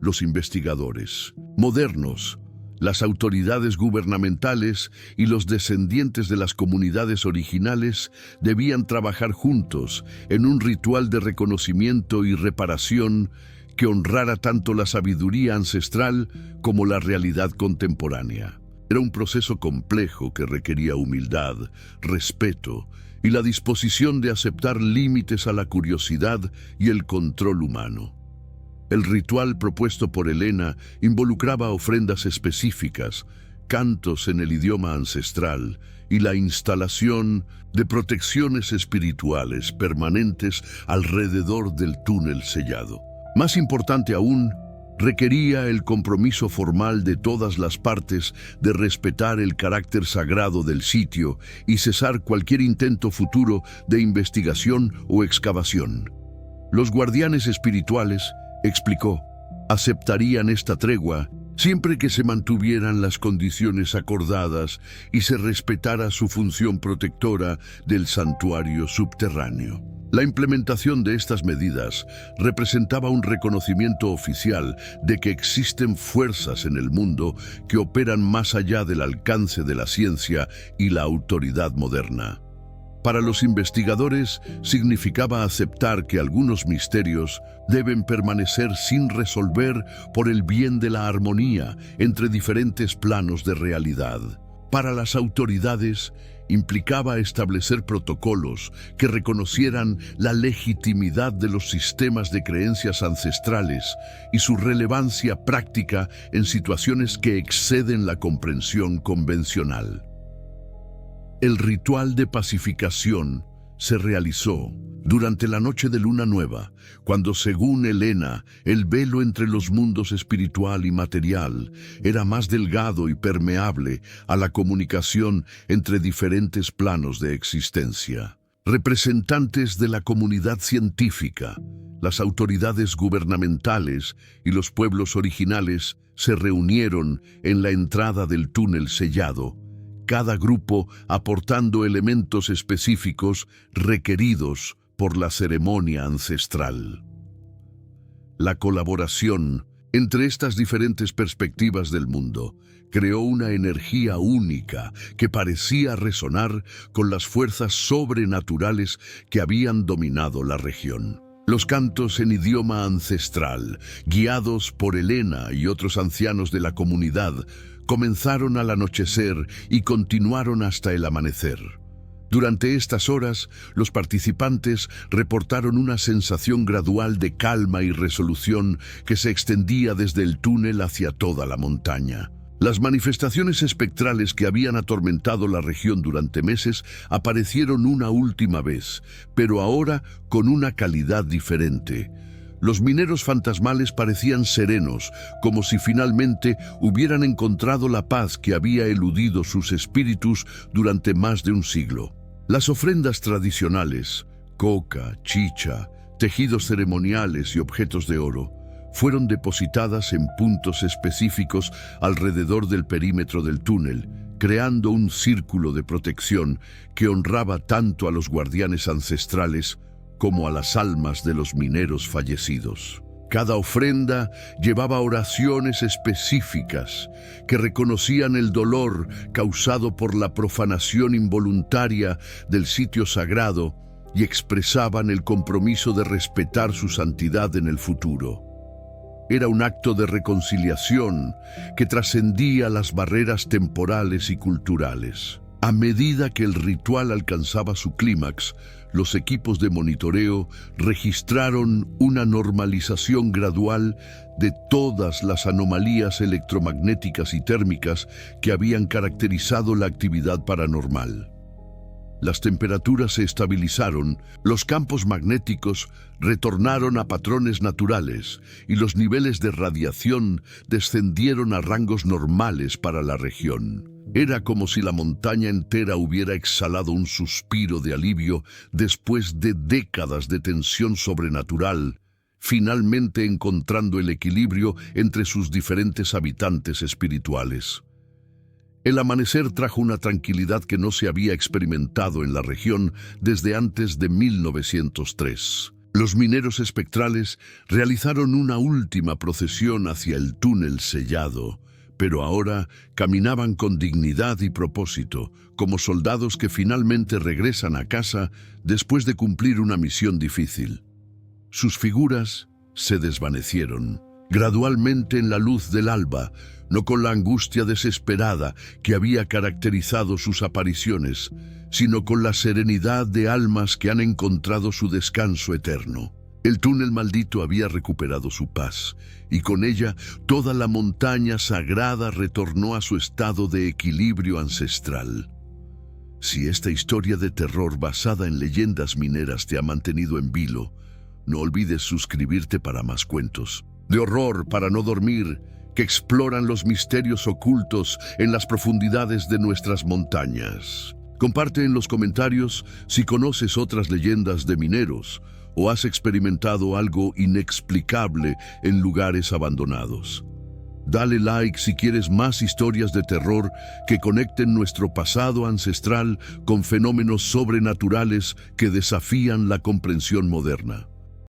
Los investigadores modernos, las autoridades gubernamentales y los descendientes de las comunidades originales debían trabajar juntos en un ritual de reconocimiento y reparación que honrara tanto la sabiduría ancestral como la realidad contemporánea. Era un proceso complejo que requería humildad, respeto y la disposición de aceptar límites a la curiosidad y el control humano. El ritual propuesto por Helena involucraba ofrendas específicas, cantos en el idioma ancestral y la instalación de protecciones espirituales permanentes alrededor del túnel sellado. Más importante aún, requería el compromiso formal de todas las partes de respetar el carácter sagrado del sitio y cesar cualquier intento futuro de investigación o excavación. Los guardianes espirituales, explicó, aceptarían esta tregua siempre que se mantuvieran las condiciones acordadas y se respetara su función protectora del santuario subterráneo. La implementación de estas medidas representaba un reconocimiento oficial de que existen fuerzas en el mundo que operan más allá del alcance de la ciencia y la autoridad moderna. Para los investigadores, significaba aceptar que algunos misterios deben permanecer sin resolver por el bien de la armonía entre diferentes planos de realidad. Para las autoridades, implicaba establecer protocolos que reconocieran la legitimidad de los sistemas de creencias ancestrales y su relevancia práctica en situaciones que exceden la comprensión convencional. El ritual de pacificación se realizó durante la noche de luna nueva, cuando, según Helena, el velo entre los mundos espiritual y material era más delgado y permeable a la comunicación entre diferentes planos de existencia. Representantes de la comunidad científica, las autoridades gubernamentales y los pueblos originales se reunieron en la entrada del túnel sellado, cada grupo aportando elementos específicos requeridos por la ceremonia ancestral. La colaboración entre estas diferentes perspectivas del mundo creó una energía única que parecía resonar con las fuerzas sobrenaturales que habían dominado la región. Los cantos en idioma ancestral, guiados por Helena y otros ancianos de la comunidad, comenzaron al anochecer y continuaron hasta el amanecer. Durante estas horas, los participantes reportaron una sensación gradual de calma y resolución que se extendía desde el túnel hacia toda la montaña. Las manifestaciones espectrales que habían atormentado la región durante meses aparecieron una última vez, pero ahora con una calidad diferente. Los mineros fantasmales parecían serenos, como si finalmente hubieran encontrado la paz que había eludido sus espíritus durante más de un siglo. Las ofrendas tradicionales, coca, chicha, tejidos ceremoniales y objetos de oro, fueron depositadas en puntos específicos alrededor del perímetro del túnel, creando un círculo de protección que honraba tanto a los guardianes ancestrales como a las almas de los mineros fallecidos. Cada ofrenda llevaba oraciones específicas que reconocían el dolor causado por la profanación involuntaria del sitio sagrado y expresaban el compromiso de respetar su santidad en el futuro. Era un acto de reconciliación que trascendía las barreras temporales y culturales. A medida que el ritual alcanzaba su clímax, los equipos de monitoreo registraron una normalización gradual de todas las anomalías electromagnéticas y térmicas que habían caracterizado la actividad paranormal. Las temperaturas se estabilizaron, los campos magnéticos retornaron a patrones naturales y los niveles de radiación descendieron a rangos normales para la región. Era como si la montaña entera hubiera exhalado un suspiro de alivio después de décadas de tensión sobrenatural, finalmente encontrando el equilibrio entre sus diferentes habitantes espirituales. El amanecer trajo una tranquilidad que no se había experimentado en la región desde antes de 1903. Los mineros espectrales realizaron una última procesión hacia el túnel sellado, pero ahora caminaban con dignidad y propósito, como soldados que finalmente regresan a casa después de cumplir una misión difícil. Sus figuras se desvanecieron, gradualmente en la luz del alba, no con la angustia desesperada que había caracterizado sus apariciones, sino con la serenidad de almas que han encontrado su descanso eterno. El túnel maldito había recuperado su paz, y con ella toda la montaña sagrada retornó a su estado de equilibrio ancestral. Si esta historia de terror basada en leyendas mineras te ha mantenido en vilo, no olvides suscribirte para más cuentos de horror para no dormir, que exploran los misterios ocultos en las profundidades de nuestras montañas. Comparte en los comentarios si conoces otras leyendas de mineros o has experimentado algo inexplicable en lugares abandonados. Dale like si quieres más historias de terror que conecten nuestro pasado ancestral con fenómenos sobrenaturales que desafían la comprensión moderna.